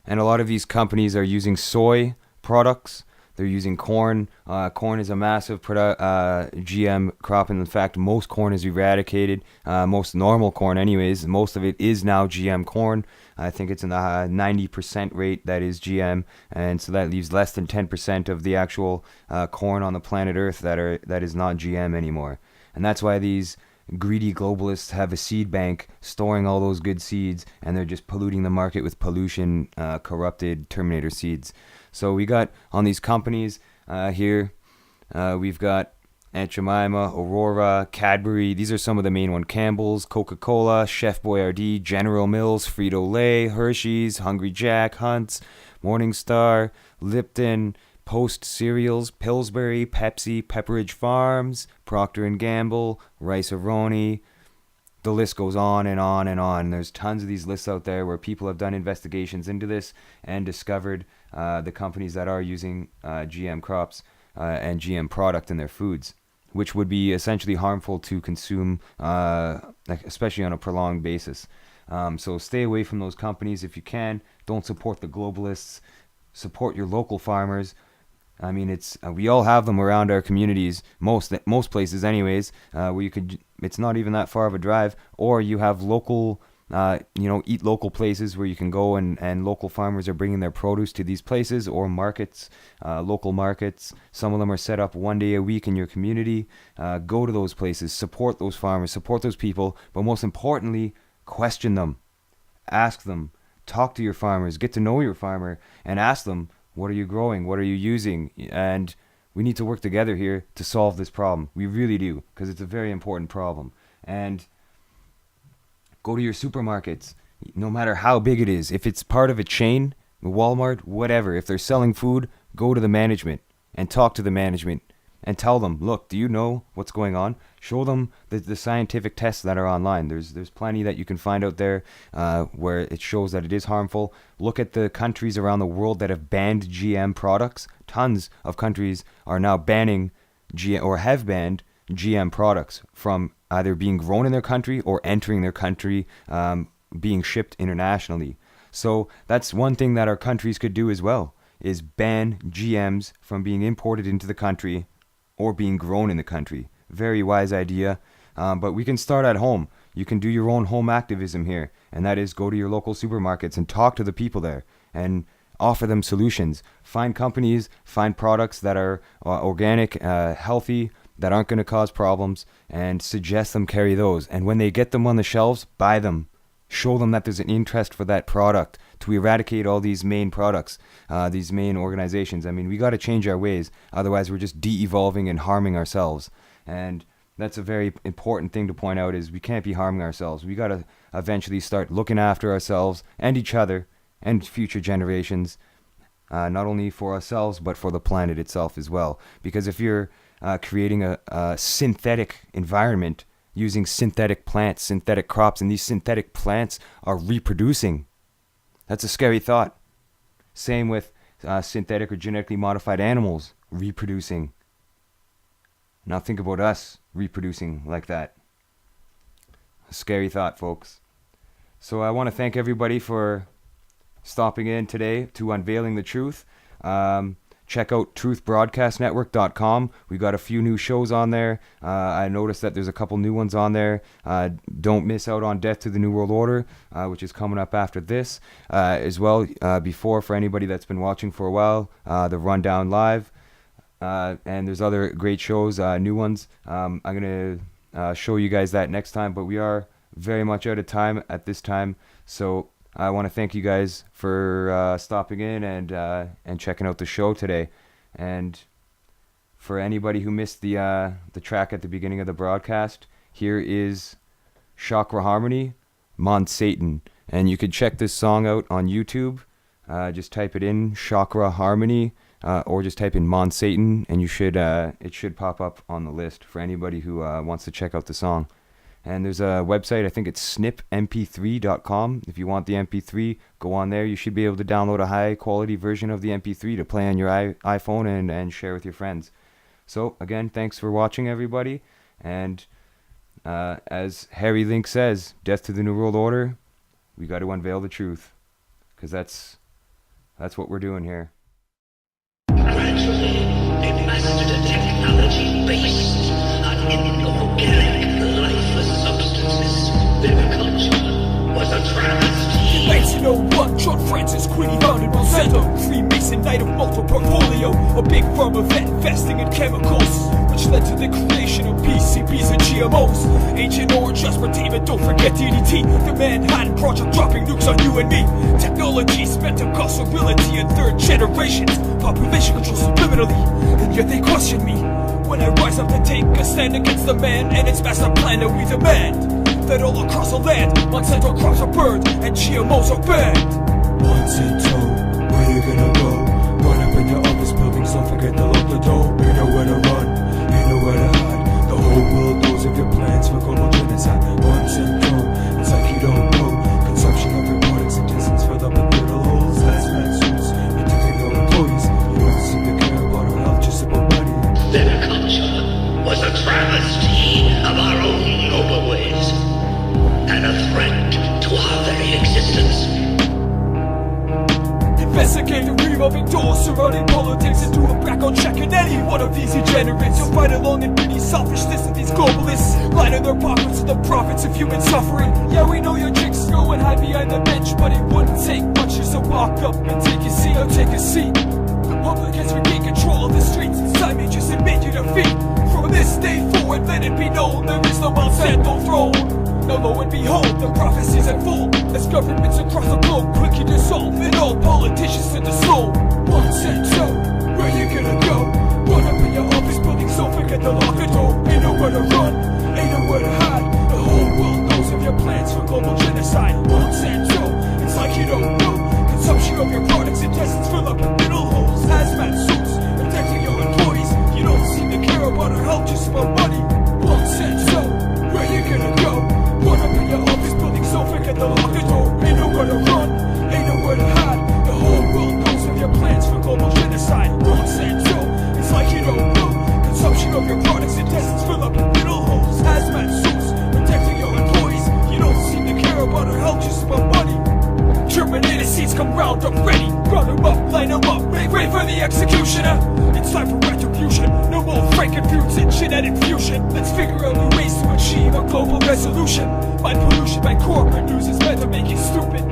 And a lot of these companies are using soy products They're using corn. Corn is a massive GM crop, and in fact, most corn is eradicated. Most normal corn, anyways, most of it is now GM corn. I think it's in the 90% rate that is GM, and so that leaves less than 10% of the actual corn on the planet Earth that is not GM anymore. And that's why these greedy globalists have a seed bank storing all those good seeds, and they're just polluting the market with pollution, corrupted Terminator seeds. So we got on these companies here, we've got Aunt Jemima, Aurora, Cadbury. These are some of the main ones. Campbell's, Coca-Cola, Chef Boyardee, General Mills, Frito-Lay, Hershey's, Hungry Jack, Hunt's, Morningstar, Lipton, Post Cereals, Pillsbury, Pepsi, Pepperidge Farms, Procter & Gamble, Rice-A-Roni. The list goes on and on and on. There's tons of these lists out there where people have done investigations into this and discovered the companies that are using GM crops and GM product in their foods, which would be essentially harmful to consume, especially on a prolonged basis. So stay away from those companies if you can. Don't support the globalists. Support your local farmers. I mean, it's we all have them around our communities, most places anyways, where you could, it's not even that far of a drive, or you have local, eat local places where you can go and local farmers are bringing their produce to these places, or markets, local markets. Some of them are set up one day a week in your community. Go to those places, support those farmers, support those people, but most importantly, question them, ask them, talk to your farmers, get to know your farmer, and ask them, what are you growing? What are you using? And we need to work together here to solve this problem. We really do, because it's a very important problem. And go to your supermarkets, no matter how big it is. If it's part of a chain, Walmart, whatever, if they're selling food, go to the management and talk to the management and tell them, look, do you know what's going on? Show them the scientific tests that are online. There's plenty that you can find out there where it shows that it is harmful. Look at the countries around the world that have banned GM products. Tons of countries are now banning or have banned GM products from either being grown in their country or entering their country, being shipped internationally. So that's one thing that our countries could do as well, is ban GMs from being imported into the country or being grown in the country. Very wise idea, but we can start at home. You can do your own home activism here, and that is go to your local supermarkets and talk to the people there and offer them solutions. Find companies, find products that are organic, healthy, that aren't going to cause problems, and suggest them carry those. And when they get them on the shelves, buy them. Show them that there's an interest for that product to eradicate all these main products, these main organizations. I mean, we got to change our ways. Otherwise, we're just de-evolving and harming ourselves. And that's a very important thing to point out, is we can't be harming ourselves. We got to eventually start looking after ourselves and each other and future generations, not only for ourselves, but for the planet itself as well. Because if you're creating a synthetic environment, using synthetic plants, synthetic crops, and these synthetic plants are reproducing. That's a scary thought. Same with synthetic or genetically modified animals reproducing. Now think about us reproducing like that. A scary thought, folks. So I want to thank everybody for stopping in today to Unveiling the Truth. Check out truthbroadcastnetwork.com. We got a few new shows on there. I noticed that there's a couple new ones on there. Don't miss out on Death to the New World Order, which is coming up after this. As well, before, for anybody that's been watching for a while, the Rundown Live. And there's other great shows, new ones. I'm going to show you guys that next time, but we are very much out of time at this time. So I want to thank you guys for stopping in and checking out the show today. And for anybody who missed the track at the beginning of the broadcast, here is Chakra Harmony, Monsanto. And you could check this song out on YouTube. Just type it in, Chakra Harmony, or just type in Monsanto, and you should it should pop up on the list for anybody who wants to check out the song. And there's a website, I think it's snipmp3.com. If you want the MP3, go on there. You should be able to download a high quality version of the MP3 to play on your iPhone and share with your friends. So again, thanks for watching, everybody. And as Harry Link says, death to the New World Order, we got to unveil the truth. Because that's what we're doing here. in of organic, lifeless substances. Their culture was a travesty. 1901, John Francis Queenie founded Monsanto. Freemason knight of multiple portfolio, a big pharma vet investing in chemicals, which led to the creation of PCBs and GMOs. Agent Orange, aspartame, and don't forget DDT. The Manhattan Project dropping nukes on you and me. Technologies meant to cause sterility in third generations. Population control subliminally, and yet they question me when I rise up to take a stand against the man and its master plan. And we demand that all across the land, Monsanto crops are burned and GMOs are banned. Monsanto, where you gonna go? Run up in your office buildings, don't forget to lock the door. You know where to run, you know where to hide. The whole world knows of your plans for global genocide. Monsanto, it's like you don't know. Consumption of your products and distance fill up with little holes. Hazmat suits, protecting your employees. You don't seem to care about our health, just about money. Their culture was a travesty of our own noble ways, and a threat to our very existence. Investigate the revolving doors surrounding politics and do a background check on any one of these degenerates. You'll fight along in the selfishness of these globalists, lining their pockets to the profits of human suffering. Yeah, we know your chicks going high behind the bench, but it wouldn't take much just to walk up and take a seat. Now take a seat. The public has regained control of the streets. It's time you just admit your defeat. From this day forward, let it be known there is no Monsanto throne. Now lo and behold, the prophecies unfold as governments across the globe quickly dissolve and all politicians to the soul. Monsanto, where you gonna go? Run up in your office buildings, don't forget to lock the door. Ain't nowhere to run, ain't nowhere to hide. The whole world knows of your plans for global genocide. Monsanto, it's like you don't know. Consumption of your products and intestines fill up with middle holes. Hazmat suits, protecting your employees. You don't seem to care about our health, just about money. Monsanto, where you gonna go? Run up in your office buildings, don't forget to lock the door. Ain't nowhere to run, ain't nowhere to hide. The whole world knows of your plans for global genocide. Monsanto, it's like you don't know. Consumption of your products and intestines fill up with middle holes. Hazmat suits, protecting your employees. You don't seem to care about our health, just about money. Terminator seeds come round up ready. Round them up, line them up, make way for the executioner. It's time for retribution. No more Frankenfoods and genetic fusion. Let's figure out new ways to achieve a global resolution. Mind pollution by corporate news is meant to make you stupid.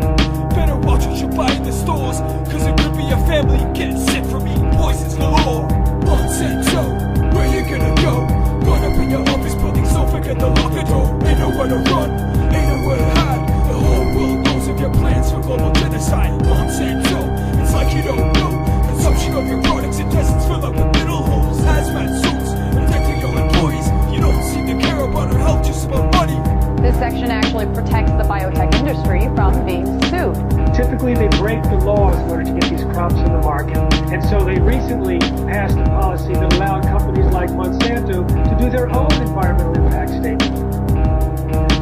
Better watch what you buy in the stores, cause it could be your family getting sick from eating poisons galore. Monsanto, where you gonna go? Run up in your office buildings, don't forget to lock the door. Ain't nowhere to run, ain't nowhere to hide. The whole world knows of your plans for global genocide. Monsanto, it's like you don't know. Consumption of your products and intestines fill up with middle holes. Hazmat suits, protecting your employees. You don't seem to care about our health, just about money. This section actually protects the biotech industry from being sued. Typically, they break the laws in order to get these crops in the market. And so they recently passed a policy that allowed companies like Monsanto to do their own environmental impact statement.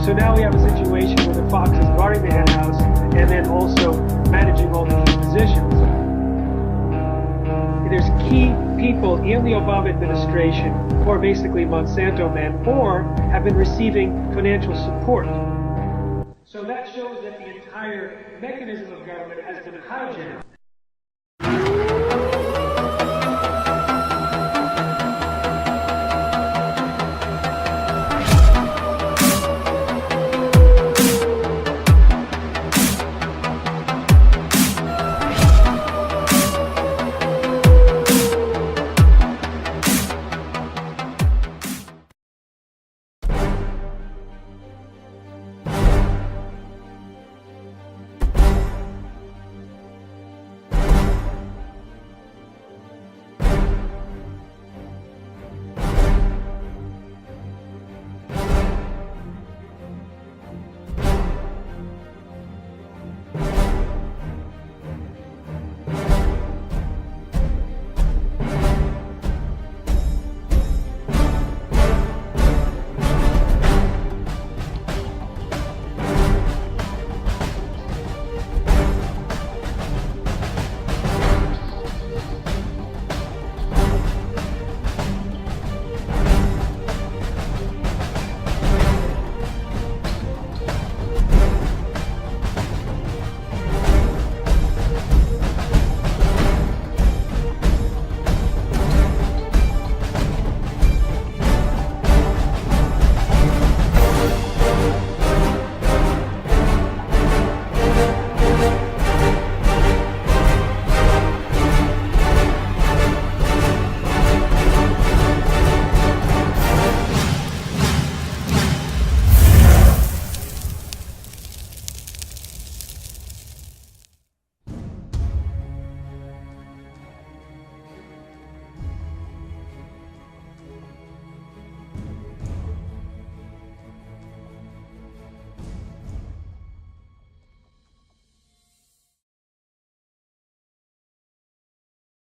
So now we have a situation where the fox is guarding the hen house and then also managing all the key positions. There's key people in the Obama administration who are basically Monsanto men or have been receiving financial support. So that shows that the entire mechanism of government has been hijacked.